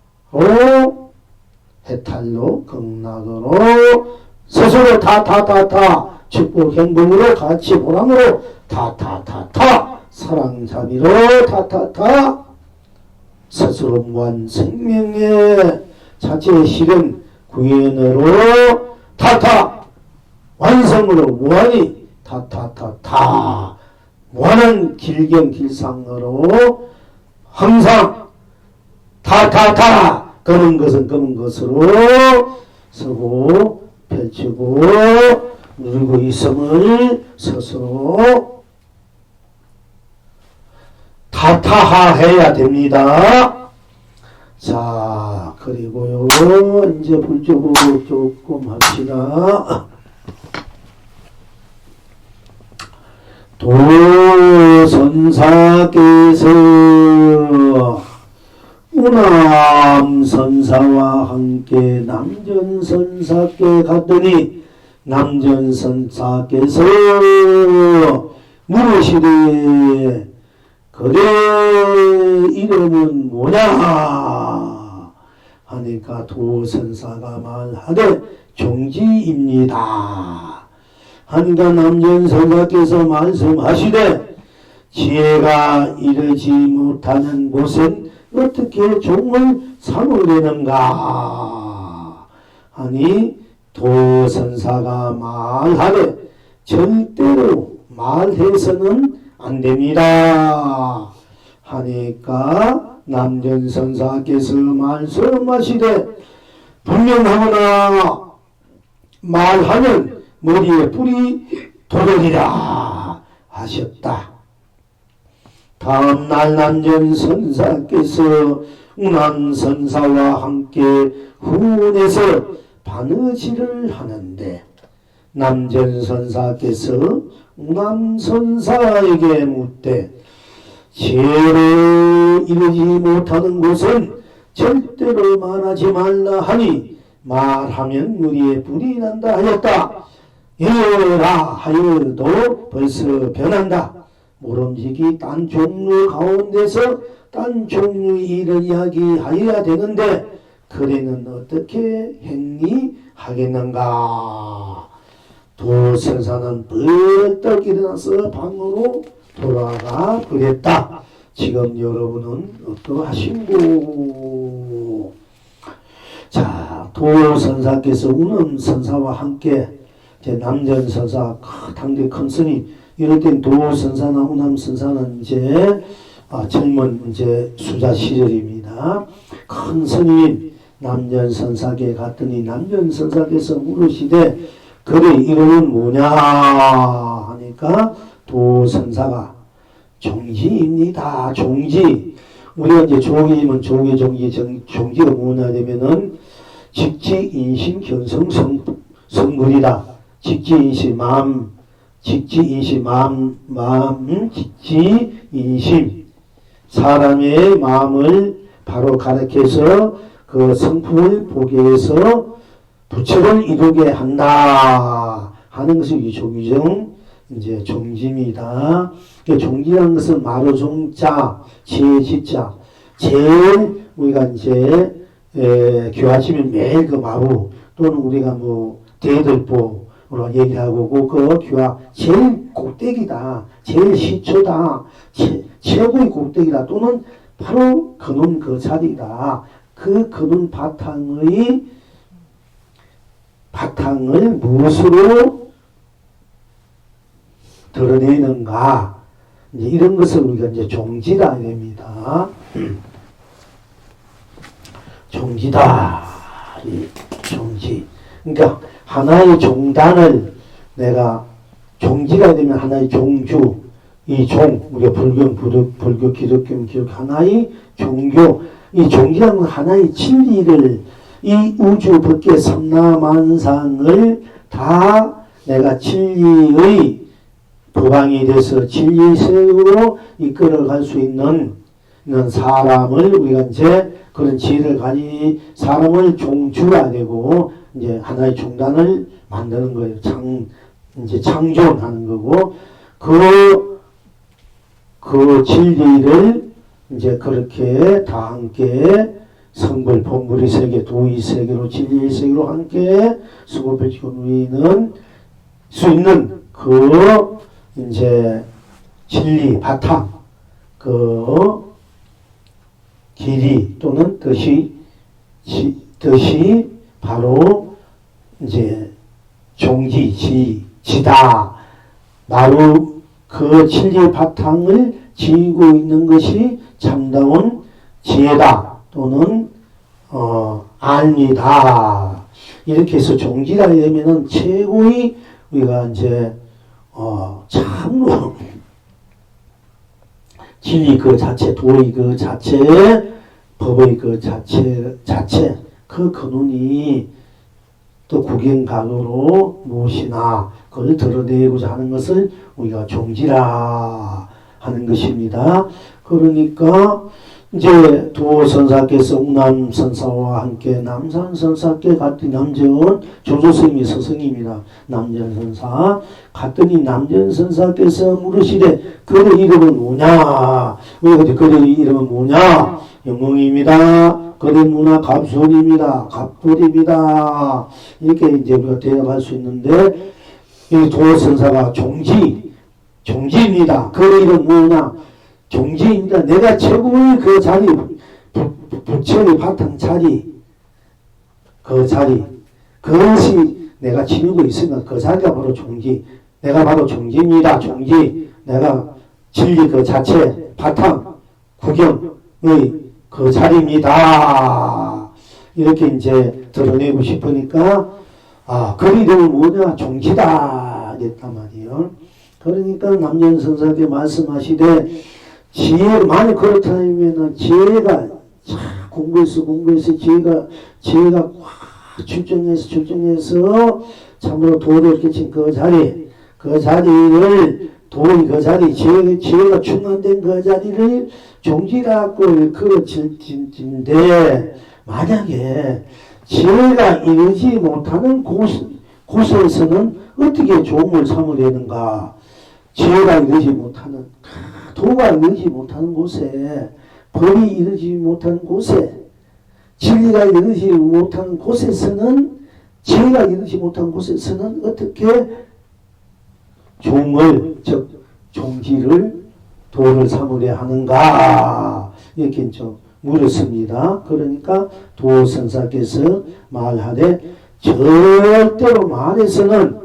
해탈로 극락으로 스스로 축복 행복으로 가치 보람으로 사랑자비로 스스로 무한 생명의 자체 실현 구현으로 완성으로 무한히 무한한 길경 길상으로 항상 검은 것은 검은 것으로 서고 펼치고 누리고 있음을 스스로 타타해야 됩니다. 자, 그리고요, 이제 불적으로 조금 합시다. 도선사께서 우남선사와 함께 남전선사께 갔더니 남전선사께서 물으시되 그대 이름은 뭐냐 하니까 도선사가 말하되 종지입니다. 하니까 남전선사께서 말씀하시되 지혜가 이르지 못하는 곳은 어떻게 종을 삼으려는가 하니 도선사가 말하되 절대로 말해서는 안 됩니다. 하니까 남전선사께서 말씀하시되 분명하거나 말하면 머리에 뿔이 돋으리라 하셨다. 다음날 남전선사께서 운암선사와 함께 후원해서 바느질을 하는데 남전선사께서 운암선사에게 묻되 지혜를 이루지 못하는 곳은 절대로 말하지 말라 하니 말하면 머리에 뿔이 난다 하였다. 이러라 하여도 벌써 변한다. 모름지기 딴 종류 가운데서 딴 종류 일을 이야기하여야 되는데 그래는 어떻게 행리하겠는가. 도선사는 벌떡 일어나서 방으로 돌아가 그랬다. 지금 여러분은 어떠하신고? 자, 도선사께서 운엄선사와 함께 남전선사 당대 큰 스님, 이럴 땐 도선사나 운엄선사는 이제 젊은 이제 수자 시절입니다. 큰 스님인 남전선사께 갔더니 남전선사께서 물으시되 그래 이거는 뭐냐 하니까 도선사가 종지입니다. 종지. 우리가 이제 종이면 종지가 뭐냐 되면은 직지인심 견성 성불이다. 직지인심 마음, 직지인심 직지인심 사람의 마음을 바로 가르쳐서 그 성품을 보게 해서 부처를 이루게 한다 하는 것이 이 조기정 이제 종지입니다. 종지라는 것은 마루 종자, 지자, 제일 우리가 이제 교하시면 매일 그 마루 또는 우리가 뭐 대들보로 얘기하고 그 교화 제일 꼭대기다, 제일 시초다, 최고의 꼭대기다 또는 바로 그놈 그 자리다. 그 그놈 바탕을 무엇으로 드러내는가? 이제 이런 것을 우리가 이제 종지다 됩니다. 종지다. 이 종지. 그러니까 하나의 종단을 내가 종지가 되면 하나의 종주, 이 종, 우리가 불교, 기독교, 하나의 종교, 이 종지라는 건 하나의 진리를, 이 우주 밖의 삼라만상을 다 내가 진리의 도방이 돼서 진리 세계로 이끌어갈 수 있는 사람을 우리가 이제 그런 지혜를 가진 사람을 종주가 되고 이제 하나의 종단을 만드는 거예요. 이제 창조하는 거고 그 진리를 이제 그렇게 다 함께 성불, 본불의 세계, 도의 세계로 진리의 세계로 함께 수급을 지고는 수 있는 그 이제 진리 바탕, 그 길이 또는 뜻이 바로 이제 지다. 바로 그 진리의 바탕을 지니고 있는 것이 참다운 지혜다 또는 알미다. 이렇게 해서 종지가 되면은 최고의 우리가 이제 참으로 진리 그 자체, 도의 그 자체, 법의 그 자체 그 근원이 또 구경각으로 무엇이나 그걸 드러내고자 하는 것을 우리가 종지라 하는 것입니다. 그러니까 이제 도선사께서 운암선사와 함께 남산선사께 갔더니 남전 조조스님이 스승입니다. 남전선사 갔더니 남전선사께서 물으시되 그의 이름은 뭐냐? 그의 이름은 뭐냐? 영웅입니다. 그의 문화 갑술입니다. 갑돌입니다. 이렇게 이제 우리가 대답할 수 있는데 이 도선사가 종지입니다. 그의 이름은 뭐냐? 종지입니다. 내가 최고의 그 자리, 부처의 바탕 자리, 그 자리, 그것이 내가 지니고 있으면 그 자리가 바로 종지. 내가 바로 종지입니다. 종지. 내가 진리 그 자체, 바탕, 구경의 그 자리입니다. 이렇게 이제 드러내고 싶으니까, 그 이름은 뭐냐? 종지다. 이랬단 말이에요. 그러니까 남전선사께 말씀하시되, 만약 그렇다면 지혜가 공부해서 지혜가 확 출정해서 참으로 도를 이렇게 친 그 자리를 도의 그 자리 지혜가 충만된 그 자리를 종지라고 일컬어진데 만약에 지혜가 이르지 못하는 곳에서는 어떻게 종을 삼으려는가? 지혜가 이르지 못하는 도가 이르지 못하는 곳에 법이 이르지 못하는 곳에 진리가 이르지 못하는 곳에서는 지혜가 이르지 못한 곳에서는 어떻게 종을, 즉 종지를 도를 삼으려 하는가 이렇게 좀 물었습니다. 그러니까 도선사께서 말하되 절대로 말해서는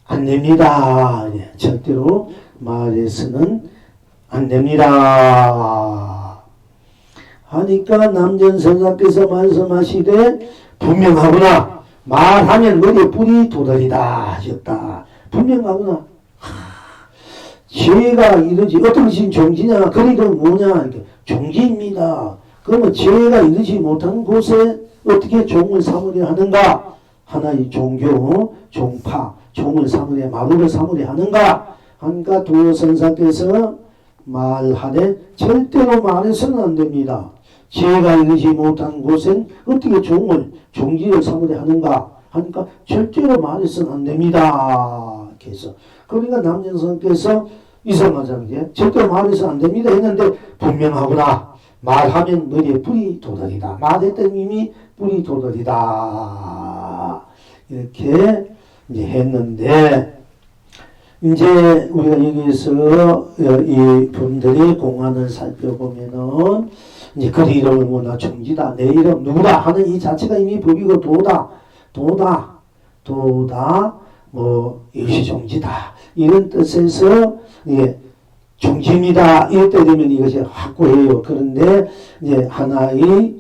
안 됩니다. 절대로 말해서는 안 됩니다. 하니까 남전선사께서 말씀하시되 분명하구나. 말하면 머리에 뿔이 도달이다 하셨다. 분명하구나. 지혜가 이르지 어떤 것이 종지냐 그리고 뭐냐 이렇게 종지입니다. 그러면 지혜가 이르지 못한 곳에 어떻게 종을 삼으려 하는가? 하나의 종교, 종파, 종을 삼으려 마루를 삼으려 하는가? 하니까 도선사께서 말하되 절대로 말해서는 안 됩니다. 지혜가 이르지 못한 곳엔 어떻게 종지를 삼으려 하는가? 하니까 절대로 말해서는 안 됩니다. 그래서 그러니까 남전선께서 이상하잖아요. 절대로 말해서 안 됩니다 했는데 분명하구나. 말하면 머리에 뿔이 도달이다. 말했던 이미 뿔이 도달이다. 이렇게 이제 했는데 이제 우리가 여기서 이 분들의 공안을 살펴보면은 이제 그 이름을 뭐나 종지다, 내 이름 누구다 하는 이 자체가 이미 법이고 도다, 뭐 이것이 종지다 이런 뜻에서 예, 종지입니다. 이럴 때 되면 이것이 확고해요. 그런데 이제 하나의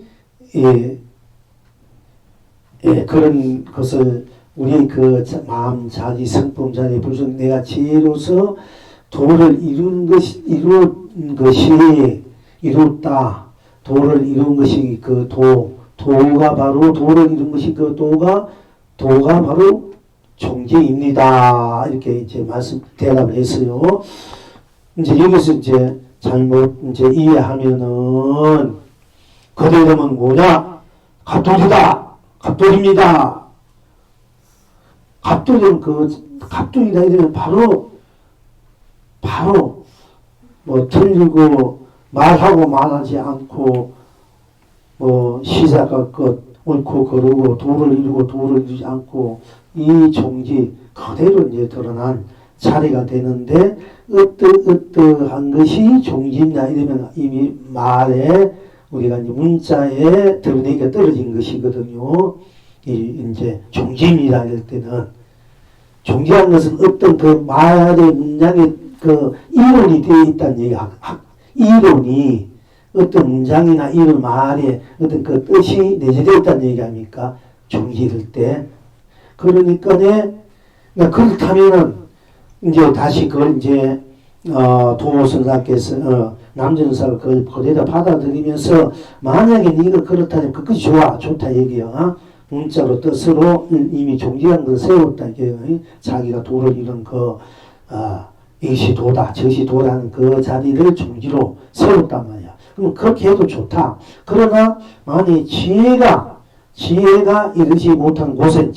그런 것을 우리 그 마음 자리, 성품 자리, 불성 내가 지혜로서 도를 이룬 것이 이뤘다. 도를 이룬 것이 그 도가 바로 도를 이룬 것이 그 도가 바로 종지입니다. 이렇게 이제 대답을 했어요. 이제 여기서 이제 잘못 이제 이해하면은 그대로는 뭐냐? 갑돌입니다. 갑돌이는 갑돌이다 이러면 바로 뭐 틀리고 말하고 말하지 않고 뭐 시사가 끝 옳고 그르고 도를 이루고 도를 이루지 않고 이 종지 그대로 이제 드러난 자리가 되는데 어떠한 것이 종지냐 이러면 이미 말에 우리가 이제 문자에 드러내기가 떨어진 것이거든요. 이제 종지입니다 이럴 때는 종지한 것은 어떤 그 말의 문장에 그 이론이 되어 있다는 얘기야. 이론이 어떤 문장이나 이런 말에 어떤 그 뜻이 내재되어 있다는 얘기 아닙니까? 종지일 때. 그러니까 그렇다면은 이제 다시 그걸 이제 도선사께서 남전사가 그걸 그대로 받아들이면서 만약에 네가 그렇다면 그것이 좋다 얘기야. 문자로 뜻으로 이미 종지한 걸 세웠다 얘기예요. 자기가 도를 이룬 이것이 도다 저것이 도라는 그 자리를 종지로 세웠단 말이야. 그럼 그렇게 해도 좋다. 그러나 만약 지혜가 이르지 못한 곳에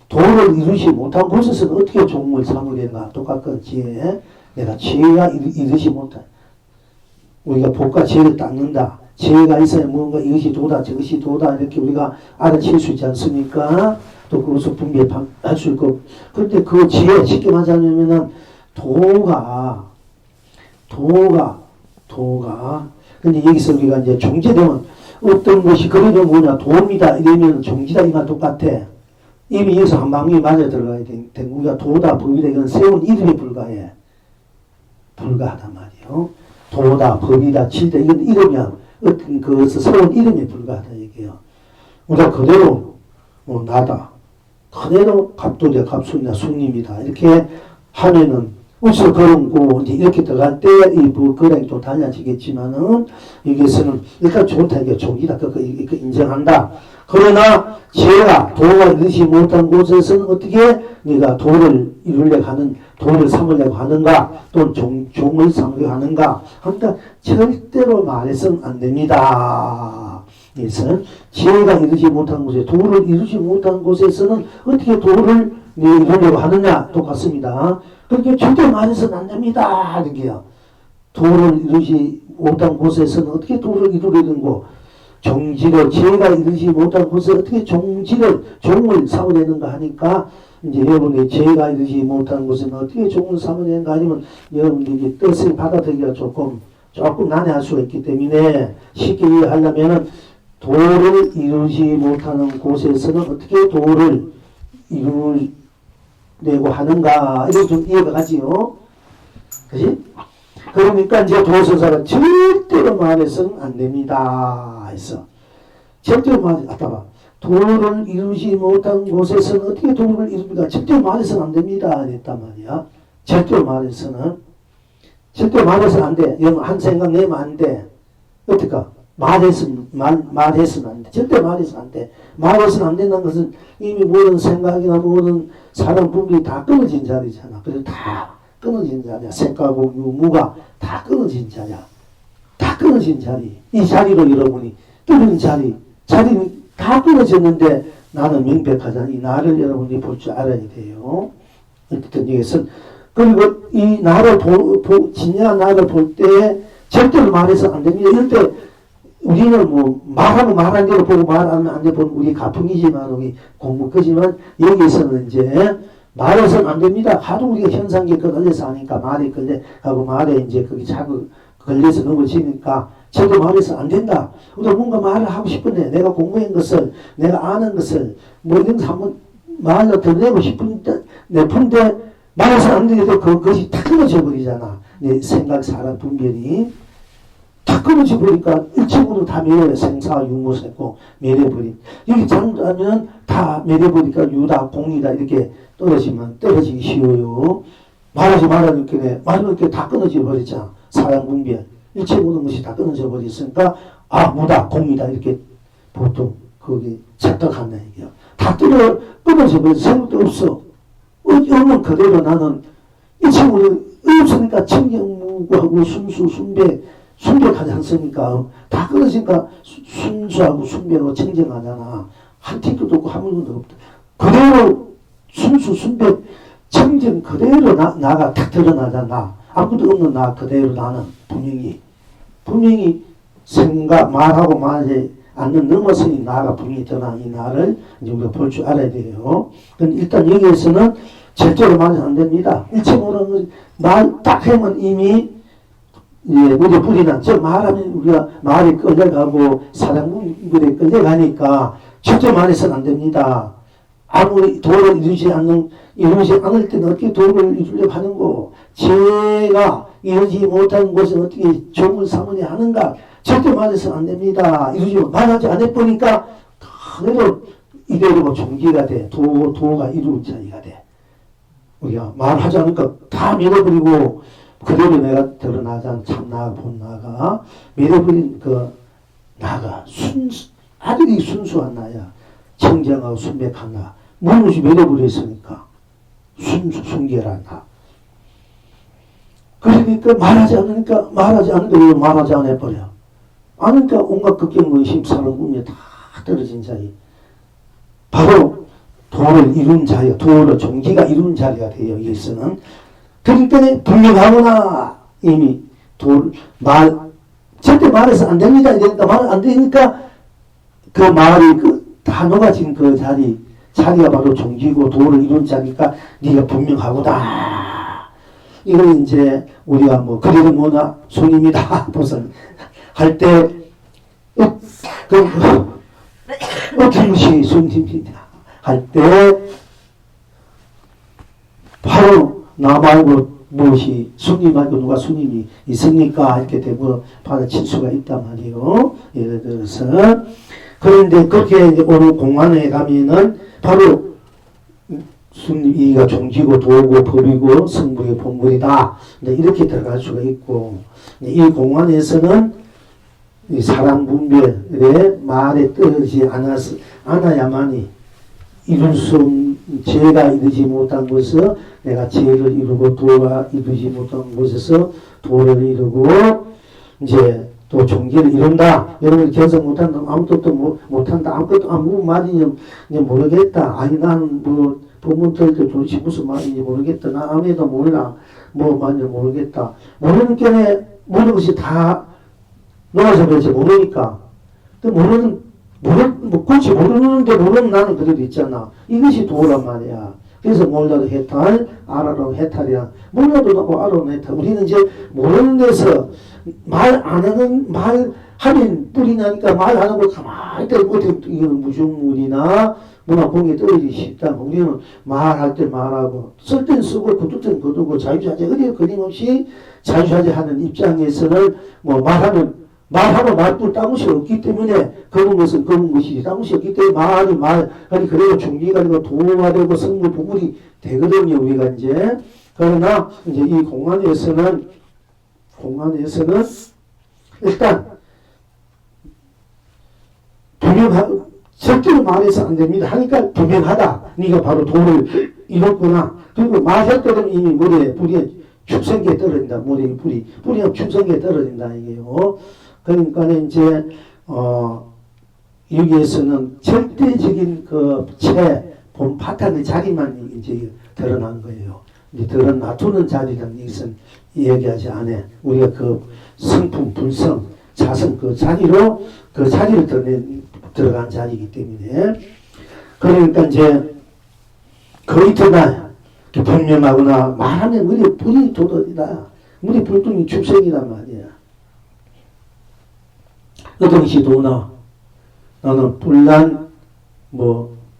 도를 이루지 못한 곳에서는 어떻게 종을 삼으려나 똑같은 지혜. 내가 지혜가 이르지 못한 우리가 복과 지혜를 닦는다. 지혜가 있어야 뭔가 이것이 도다 저것이 도다 이렇게 우리가 알아챌 수 있지 않습니까? 또 그것을 분별할 수 있고. 그런데 그 지혜 쉽게 말하자면은 도가 근데 여기서 우리가 이제 종지되면 어떤 것이 그래도 뭐냐 도입니다 이러면 종지다 이만 똑같아. 이미 여기서 한 방울이 맞아 들어가야 돼. 우리가 도다 법이다 이건 세운 이름에 불과하단 말이에요. 도다 법이다 칠다 이건 이름이야. 어떤 그것을 세운 이름에 불과하다 얘기해요. 우리가 그대로 뭐 나다 그대로 갑돌이야 갑순이야 순님이다 이렇게 하면은 우서 걸음고 이제 이렇게 들어갈 때 이 거량이 또 달라지겠지만은 여기에서는 일단 좋다 이게 종이다 그 인정한다. 그러나 지혜가 도가 이르지 못한 곳에서는 어떻게 네가 도를 이루려고 하는 도를 삼으려고 하는가 또는 종을 삼으려고 하는가 하니까 절대로 말해서는 안 됩니다. 그래서 지혜가 이르지 못한 곳에 도를 이루지 못한 곳에서는 어떻게 도를 이루려고 하느냐 똑같습니다. 그렇게 절대 말해서는 안 됩니다. 이렇게요. 도를 이루지 못한 곳에서는 어떻게 도를 이루려는 거 종지를 제가 이르지 못한 곳에 어떻게 종을 삼아내는가 하니까 이제 여러분이 제가 이르지 못한 곳에 어떻게 종을 삼아내는가 하면 여러분들이 뜻을 받아들이기가 조금 난해할 수가 있기 때문에 쉽게 이해하려면은 도를 이루지 못하는 곳에서는 어떻게 도를 이루려고 하는가 이렇게 좀 이해가 가지요. 그지? 그러니까 이제 도서사가 절대로 말해서는 안 됩니다. 했어. 절대로 말해서 도를 이루지 못한 곳에서는 어떻게 도를 이룹니까? 절대로 말해서는 안 됩니다. 했단 말이야. 절대로 말해서는 안 돼. 여러분 한 생각 내면 안 돼. 어떡하? 말해서는 안 돼. 절대 말해서는 안 돼. 말해서는 안 된다는 것은 이미 모든 생각이나 모든 사람 분별이 다 끊어진 자리잖아. 그래서 다 끊어진 자리야. 색하고 유무가 다 끊어진 자리야. 다 끊어진 자리. 이 자리로 여러분이 뚫은 자리는 다 끊어졌는데 나는 명백하잖아. 이 나를 여러분이 볼 줄 알아야 돼요. 어쨌든 여기서 그리고 이 나를 진짜 나를 볼 때 절대로 말해서 안 됩니다. 이럴 때 우리는 뭐 말하고 말한 대로 보고 말하면 안 되고 우리 가풍이지만 우리 공부 거지만 여기서는 이제 말해서는 안 됩니다. 하도 우리가 현상계에 걸려서 하니까 말이 걸려가고 말에 이제 그게 자꾸 걸려서 넘어지니까 저도 말해서 안 된다. 우리가 뭔가 말을 하고 싶은데 내가 공부한 것을 내가 아는 것을 뭐 이런 거 한번 말로 드러내고 싶은데 내픈데 말해서 안 되는데 그것이 다 끊어져 버리잖아. 내 생각 사람 분별이 다 끊어져 버리니까 일체적으로 다 매려요. 생사 유무세고 매려버린. 여기 잠자면 다 매려버리니까 유다 공이다 이렇게 떨어지기 쉬워요. 말하지 말하니까 말하니까 다 끊어져 버리잖아. 사람 분별. 일체 모든 것이 다 끊어져 버렸으니까 무다 공이다 이렇게 보통 거기 착각한다 얘기야. 다 끊어져 버려. 생각도 없어. 없는 그대로 나는 일체 모든 없으니까 청정무구하고 순수 순백하지 않습니까? 다 끊어지니까 순수하고 순백하고 청정하잖아. 한 티끌도 없고 한 물건도 없다. 그대로 순수 순백 청정 그대로 나가 탁 드러나잖아. 아무도 없는 나 그대로 나는 분명히 생각 말하고 말하지 않는 넘어서니 나가 분명히 드러나 이 나를 이제 우리가 볼 줄 알아야 돼요. 일단 여기에서는 절대로 말해서 안 됩니다. 일체 모르는 말 딱 하면 이미 우리 불이나 저 말하면 우리가 말이 끌려가고 사랑분들이 끌려가니까 절대 말해서는 안 됩니다. 아무리 도를 이루지 않을 때는 어떻게 도를 이루려고 하는 거 제가 이루지 못한 곳은 어떻게 종을 삼으려 하는가 절대 말해서는 안 됩니다. 말하지 않아보니까 그대로 이대로 종기가 돼. 도가 이루어진 자리가 돼. 우리가 말하지 않으니까 다 밀어버리고 그대로 내가 드러나자 참나가 본나가 밀어버린 그 나가 아들이 순수한 나야. 청정하고 순백한 나. 무엇이 밀어버렸으니까 순결한 나. 그러니까 말하지 않으니까 말하지 안 해버려. 아니까 온갖 극경 의심 사람 꿈에 다 떨어진 자리. 바로 도를 이룬 자리가 도를 종기가 이룬 자리가 돼요. 여기서는. 그러니까 분명하구나. 이미 절대 말해서 안 됩니다. 이러니까 말 안 되니까 그 말이 다 녹아진 그 자리가 바로 종기고 도를 이룬 자리니까 네가 분명하구나. 이걸 이제 우리가 뭐 그래도 뭐나 손님이다 무슨 할 때 어떤 것이 손님이다 할 때 바로 나 말고 무엇이 손님 말고 누가 손님이 있습니까? 이렇게 되고 받아칠 수가 있단 말이에요. 예를 들어서 그런데 그렇게 어느 공안에 가면은 바로 순위가 종지고 도고 법이고 성불이 본물이다. 이렇게 들어갈 수가 있고 이 공안에서는 이 사람 분별의 말에 떨어지지 않아야만이 이룰 수 없는 죄가 이루지 못한 곳에서 내가 죄를 이루고 도가 이루지 못한 곳에서 도를 이루고 이제 또 종기를 이룬다. 여러분 견성 못한다. 아무것도 못한다. 아무것도 아무 말인지 모르겠다. 아니 나는 뭐 법문 들을 때 도대체 무슨 말인지 모르겠다. 나 아무래도 몰라. 뭐 말인지 모르겠다. 모르는 게에 모든 것이 다 놓아서 그렇지 모르니까 또 굳이 모르는데 모르는 나는 그대로 있잖아. 이것이 도란 말이야. 그래서 몰라도 해탈, 알아도 해탈이야. 몰라도 나고 알아도 해탈. 우리는 이제 모르는 데서 말 안 하는, 말 하면 뿔이 나니까 말 안 하고 가만히 있다. 이거는 무중물이나 문화 공에 떨어지기 쉽다. 우리는 말할 때 말하고, 쓸 땐 쓰고, 거둘 땐 거두고, 자유자재, 어디 끊임없이 자유자재 하는 입장에서는 뭐 말하고 말뿔 따무시 없기 때문에 검은 것은 검은 것이지 따무시 없기 때문에 아니 그래도 중리가 되고 도가 되고 성물 부분이 되거든요. 우리가 이제 그러나 이제 이 공안에서는 일단 절대로 말해서 안 됩니다. 하니까 분명하다. 네가 바로 도를 이뤘구나. 그리고 말할 때는 이미 머리에 불이 축성기에 떨어진다. 머리에 불이 축성기에 떨어진다 이게요. 그러니까 이제 여기에서는 절대적인 그 본 파탄의 자리만 이제 드러난 거예요. 이제 놔두는 자리라는 것은 얘기하지 않아. 우리가 그 성품, 불성, 자성 그 자리를 들어간 자리이기 때문에 그러니까 이제 거의 더나 분명하거나 말하면 우리 불이 도덕이다. 우리 불등이 축생이란 말이야. 어떤 것이 도나 나는 불난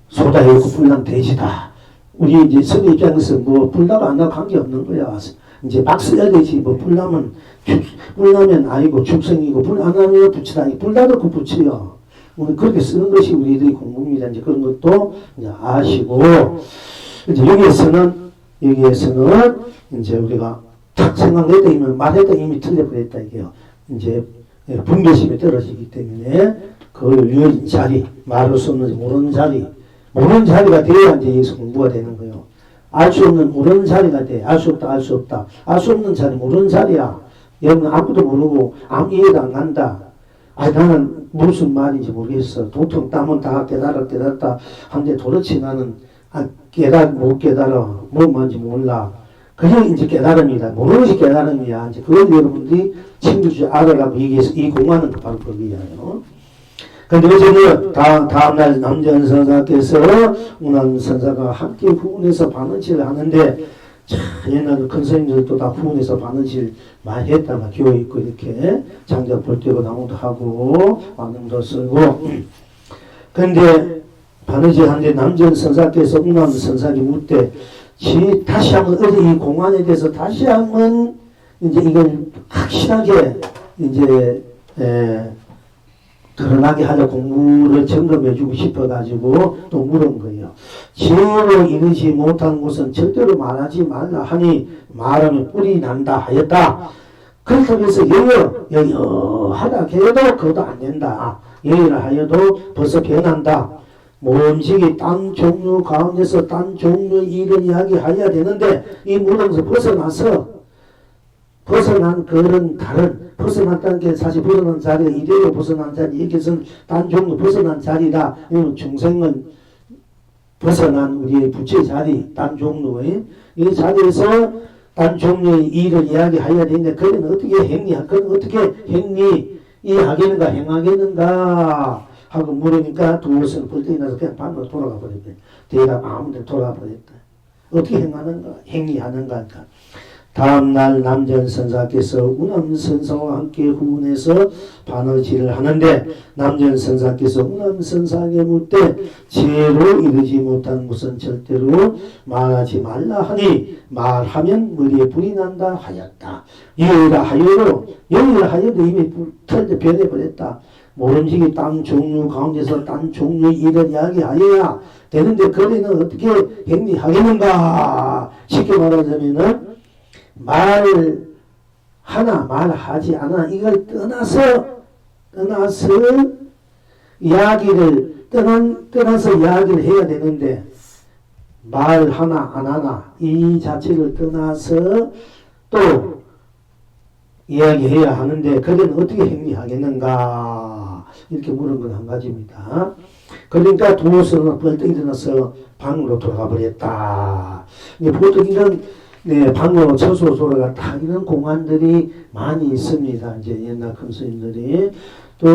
소다였고 불난 돼지다. 우리 이제 선의 입장에서 불나가 안 나고 관계없는 거야. 이제 막 써야 되지. 불나면 아니고 축생이고 불 안 하면 부치다. 불나도 그 부치요. 우리 그렇게 쓰는 것이 우리들의 공부입니다. 이제 그런 것도 이제 아시고 이제 여기에서는 이제 우리가 탁 생각했다 이면 말했다 이미 틀려버렸다 이게요. 이제 분별심이 떨어지기 때문에 그 유효인 자리, 말할 수 없는 모르는 자리가 돼야 이제 여기서 공부가 되는 거예요. 알 수 없는 모르는 자리가 돼. 알 수 없다. 알 수 없는 자리, 모르는 자리야. 여러분 아무도 모르고 아무 이해도 안 간다. 나는 무슨 말인지 모르겠어. 도통 땀은 다 깨달았다. 한데 도대체 나는 못 깨달아. 뭔 말인지 몰라. 그게 이제 깨달음이다. 모르는 것이 깨달음이야. 이제 그걸 여러분들이 친구들 알아라고 얘기해서 이 공부하는 거 바로 거기야요. 근데 어제는 다음날 남전 선사께서 운암 선사가 함께 후원해서 반언치를 하는데 옛날 큰 스님들도 다 후원해서 반언치를 많이 했다가 교회 있고 이렇게 장작 불 떼고 나무도 하고 왕릉도 쓰고 근데 반언치 하는데 남전 선사께서 운암 선사께 묻되 다시 한번 어제 이 공안에 대해서 다시 한번 이제 이걸 확실하게 이제 드러나게 하려 공부를 점검해주고 싶어가지고 또 물은 거예요. 지혜로 이르지 못한 곳은 절대로 말하지 말라 하니 말하면 뿔이 난다 하였다. 그렇다고 해서 여여하다 해도 그것도 안 된다. 여여를 하여도 벌써 변한다. 모음식이 땅 종류 가운데서 땅 종류 일을 이야기해야 되는데 이 무덤에서 벗어난 그런 벗어났다는 게 사실 벗어난 자리가 이대로 벗어난 자리 여기서는 딴 종류 벗어난 자리다. 중생은 벗어난 우리의 부처의 자리 딴 종류의 이 자리에서 딴 종류의 일을 이야기해야 되는데 그건 어떻게 행하겠는가 하고 물으니까 두것은 벌떡이 나서 그냥 반으로 돌아가 버렸대. 대답 아무데나 돌아가 버렸다. 어떻게 행리하는가 다음날 남전 선사께서 운암 선사와 함께 후원해서 반어지를 하는데 남전 선사께서 운암 선사에게 묻되 지혜로 이르지 못한 것은 절대로 말하지 말라 하니 말하면 머리에 불이 난다 하였다. 여의라 하여도 이미 변해버렸다. 모름지기 땅 종류 가운데서 땅 종류 일을 이야기하여야 되는데 거리는 어떻게 행리하겠는가. 쉽게 말하자면은 말하지 않아. 이걸 떠나서 이야기를 해야 되는데 말하나 안 하나 이 자체를 떠나서 또 이야기해야 하는데 그건 어떻게 행리하겠는가 이렇게 물은 건 한 가지입니다. 그러니까 두어서는 벌떡 일어나서 방으로 돌아가 버렸다. 보통 이런 방으로 처소 돌아갔다 이런 공안들이 많이 있습니다. 이제 옛날 큰 스님들이 또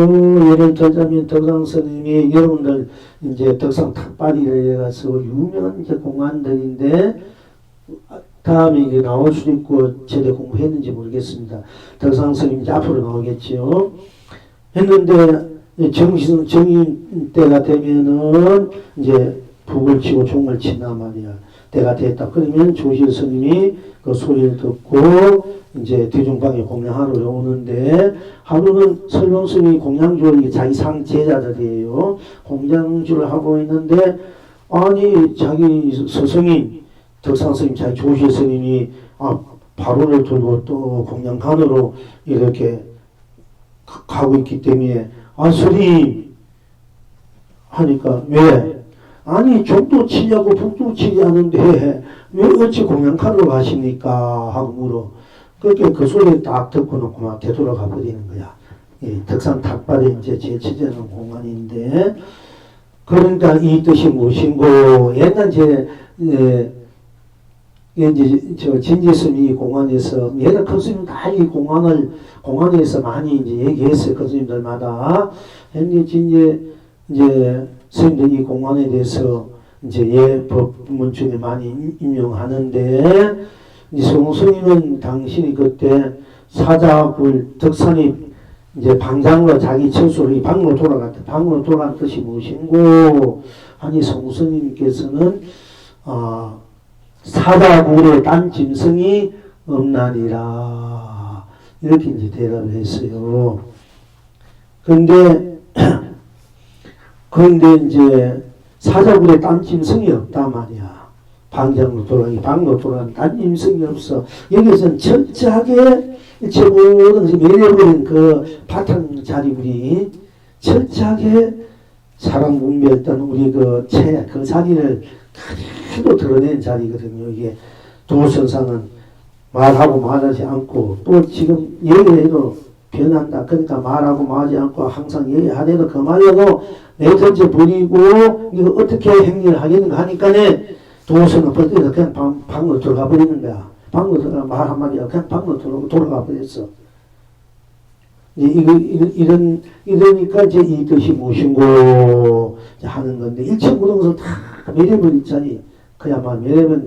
예를 들자면 덕상 스님이 여러분들 이제 덕상 탁발이라 해가서 유명한 이제 공안들인데 다음에 이게 나올 수도 있고 제대로 공부했는지 모르겠습니다. 덕상 스님 이제 앞으로 나오겠지요. 했는데 정인 때가 되면은 이제 북을 치고 종을 친단 말이야. 때가 됐다. 그러면 조실 스님이 그 소리를 듣고 이제 대중방에 공양하러 오는데 하루는 설명스님이 공양주를 자기 상 제자들이에요. 공양주를 하고 있는데 아니 자기 스승인 덕상스님 자기 조실 스님이 바로를 들고 또 공양관으로 이렇게 가고 있기 때문에 스님 하니까 왜? 아니 종도 치냐고 북도 치지 않은데 왜 어찌 공양관으로 가십니까? 하고 물어. 그렇게 그 소리를 딱 듣고 놓고 막 되돌아가 버리는 거야. 덕상 탁발이 이제 제치되는 공간인데, 그러니까 이 뜻이 무엇인고, 옛날 이제 진지스님이 공안에서, 옛날 큰 스님 다 이 공안에서 많이 이제 얘기했어요. 큰 스님들마다. 현재 이제 스님들 이 공안에 대해서 이제 예법문 중에 많이 인용하는데, 이 성스님은 당신이 그때 사자굴 덕산이 이제 방장으로 자기 처소로 이 방으로 돌아갔다. 방으로 돌아간 뜻이 무엇인고 하니 성스님께서는 사자굴에 딴 짐승이 없나니라 이렇게 이제 대답을 했어요. 그런데 이제 사자굴에 딴 짐승이 없단 말이야. 방장으로 돌아가니 방으로 돌아가니 딴 짐승이 없어. 여기서는 철저하게 제 모든 것이 매려버린 그 바탕 자리구리 철저하게 사람 분별했던 우리 그 자리를 그대로 드러낸 자리거든요. 이게 도선상은 말하고 말하지 않고 또 지금 얘기를 해도 변한다. 그러니까 말하고 말하지 않고 항상 얘기하더라도 그 말이라도 내 전체 버리고 이거 어떻게 행위를 하겠는가 하니까는 도선은 벌써 그냥 방으로 들어가 버리는 거야. 방으로 들어가 말 한마디야. 그냥 방으로 돌아가 버렸어. 이러니까 이제 이 뜻이 무엇인고 하는 건데, 일체무동성 다 매려버린 자리, 그야말로 매려면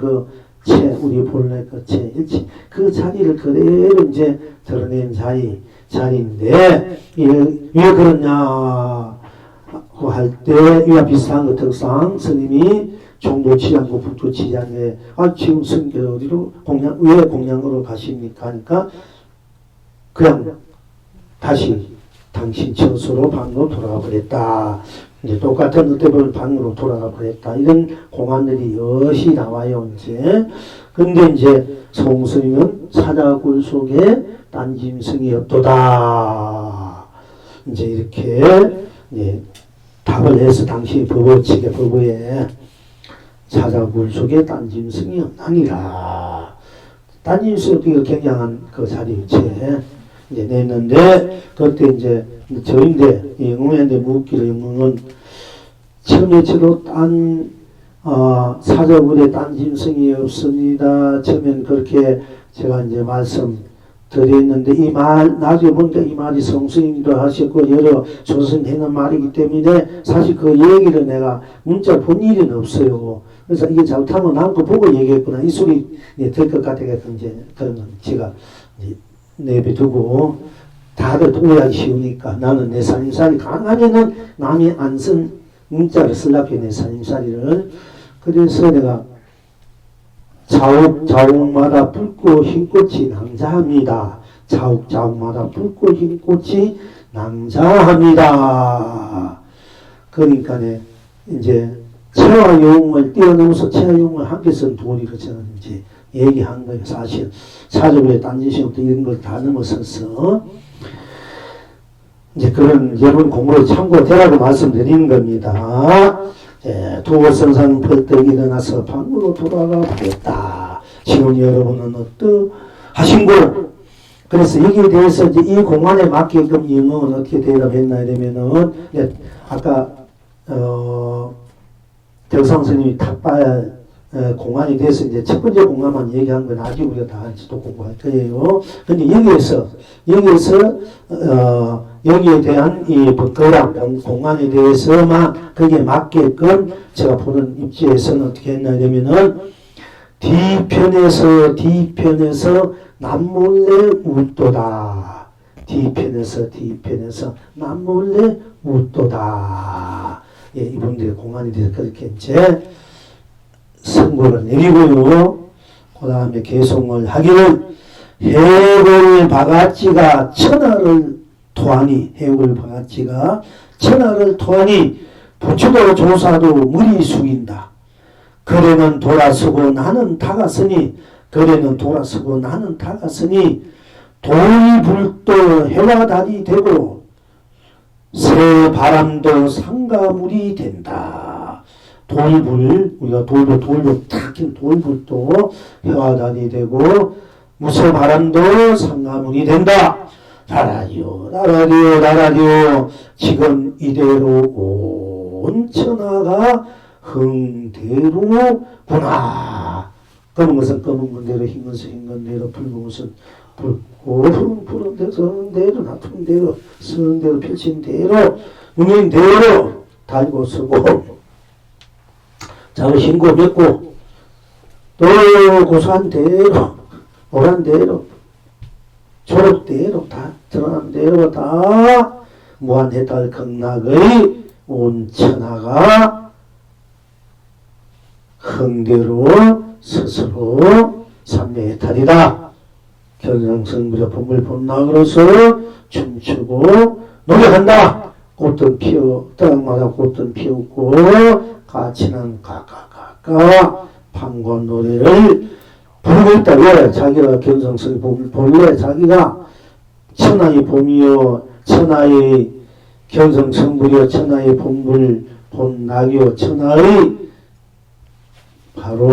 우리 본래 일체, 그 자리를 그대로 이제 드러낸 자리인데, 왜 그러냐, 고 할 때, 이와 비슷한 것 덕상 스님이 종도 치지 않고 북도 치지 않네. 지금 성교 어디로 왜 공양으로 가십니까? 하니까 그냥 다시 당신 처소로 방으로 돌아가 버렸다. 이제 똑같은 어때 보면 방으로 돌아가 버렸다. 이런 공안들이 여시 나와요, 이제. 근데 이제 성스님은 사자굴 속에 딴 짐승이 없도다. 이제 이렇게 답을 해서 당시 법어에 사자굴 속에 딴 짐승이 없나니라. 딴 짐승이 굉장한 그 자리체 이제 냈는데, 그때 이제 저인데 영웅인데 묻기로 영웅은 처음에 사자굴에 딴 짐승이 없습니다. 처음엔 그렇게 제가 이제 말씀 드렸는데, 이 말 나중에 보니까 이 말이 성스님도 하셨고 여러 조선 했는 말이기 때문에 사실 그 얘기를 내가 문자 본 일은 없어요. 그래서 이게 잘못하면 난 그 보고 얘기했구나 이 소리 될 것 같아서 이제 그런 건 제가 내비두고, 다들 오해하기 쉬우니까 나는 내 살림살이 강하면은 남이 안 쓴 문자를 쓰려고 내 살림살이를. 그래서 내가 자욱자욱마다 붉고 흰 꽃이 낭자합니다. 자욱자욱마다 붉고 흰 꽃이 낭자합니다. 그러니까 이제 체와 용을 뛰어넘어서 체와 용을 함께 쓴 도리로 저는 이제 얘기한 거예요. 사실 사조의 딴짓이부터 이런 걸 다 넘어서서 이제 그런 여러분 공부를 참고되라고 말씀드리는 겁니다. 도어선상 벌떡 일어나서 방으로 돌아가 보겠다. 지금 여러분은 어떠하신고? 그래서 여기에 대해서 이제 이 공안에 맞게끔 영어는 어떻게 대답했나 이러면은 아까 덕상스님이 탁발 공안이 돼서 이제 첫 번째 공안만 얘기한 건 나중에 우리가 다 같이 또 공부할 거예요. 근데 여기에서 여기에 대한 이 거랑 공간에 대해서만 거기에 맞게끔 제가 보는 입지에서는 어떻게 했냐면은 뒤편에서 남몰래 웃도다. 뒤편에서 남몰래 웃도다. 예, 이분들의 공간에 대해서 그렇게 이제 선고를 내리고요. 그 다음에 개송을 하기는 해골 바가지가 천하를 토하니 부처도 조사도 머리 숙인다. 거래는 돌아서고 나는 다가서니 돌불도 해와 달이 되고 새 바람도 상가물이 된다. 우리가 돌불 탁 돌불도 해와 달이 되고 무쇠 바람도 상가물이 된다. 나라리요 지금 이대로 온 천하가 흥대로구나. 검은 것은 검은 건대로, 흰 것은 흰 건대로, 붉은 것은 붉고, 푸른 대로, 서는 대로, 나쁜 대로, 서는 대로, 펼친 대로, 눈인 대로 달고 서고, 작으신 거 맺고, 또 고소한 대로, 오란 대로, 초록 대로, 다 드러난 대로 다 무한해탈 극락의 온 천하가 흥대로 스스로 삼매해탈이다. 견성성부자 본물본락으로서 춤추고 노력한다. 꽃든 피우 땅마다 꽃든 피우고 가치는 가까가까 판권 노래를 부르고 있다. 왜? 자기가 견성성이 본래 자기가 천하의 봄이요 천하의 견성성불이요 천하의 본물 본락이요 천하의 바로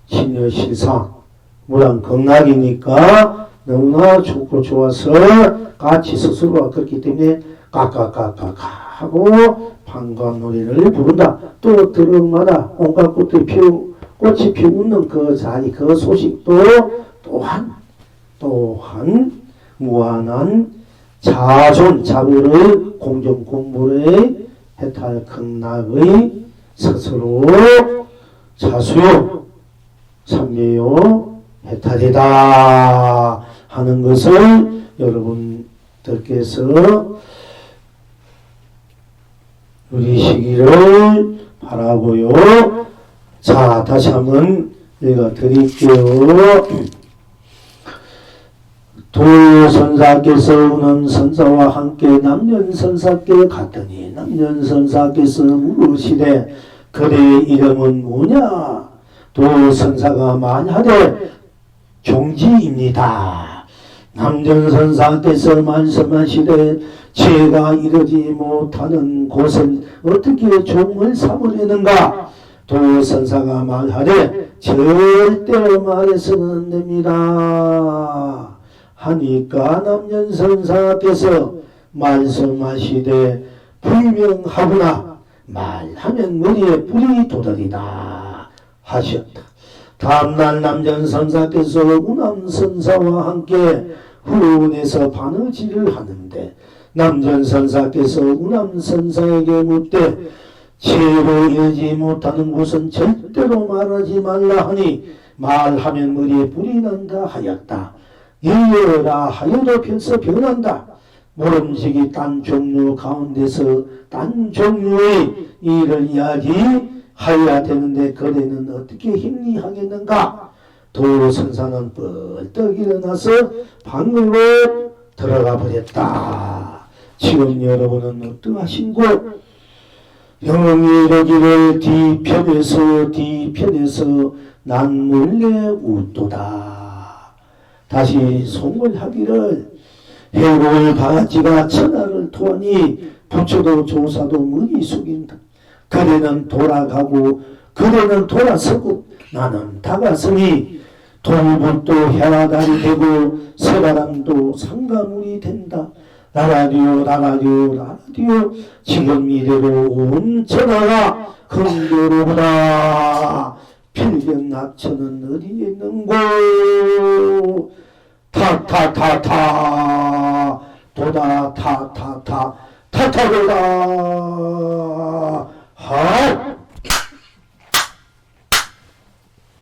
신여실상 무량극락이니까 너무나 좋고 좋아서 같이 스스로가 그렇기 때문에 까까까까까 하고 판관 노래를 부른다. 또 들음마다 온갖 꽃이 피우는 그 자리 그 소식도 또한 무한한 자불의 공정공불의 해탈 극락의 스스로 자수요 삼매요 해탈이다 하는 것을 여러분들께서 누리시기를 바라고요. 자, 다시 한번 읽어 드릴게요. 도선사께서 우는 선사와 함께 남년선사께 갔더니 남년선사께서 물으시되 그대의 이름은 뭐냐? 도선사가 말하되 종지입니다. 남년선사께서 말씀하시되 제가 이르지 못하는 곳을 어떻게 종을 삼으려는가? 도선사가 말하되 절대로 말해서는 안 됩니다. 하니까 남년선사께서 말씀하시되 불명하구나. 말하면 머리에 뿔이 도달이다 하셨다. 다음날 남년선사께서 우남선사와 함께 후원에서 바느질을 하는데 남년선사께서 우남선사에게 묻되 제로 이르지 못하는 곳은 절대로 말하지 말라 하니 말하면 머리에 뿔이 난다 하였다. 일려라 하여도 벌써 변한다. 모름지기 딴 종류 가운데서 딴 종류의 일을 이야기하여야 되는데 거래는 어떻게 행리하겠는가? 도선사는 벌떡 일어나서 방으로 들어가 버렸다. 지금 여러분은 어떠하신고? 영웅이 이르기를 뒤편에서 난 몰래 웃도다. 다시 송을하기를 해골 바가지가 천하를 토하니 부처도 조사도 머리 숙인다. 그대는 돌아가고 그대는 돌아서고 나는 다가서니 돌불도 해와달이 되고 새바람도 상가물이 된다. 나라디오 지금 이대로 온 천하가 흥대로구나. 필경낙천은 어디에 있는고? 타타타타 도다 타타타 타타도다 하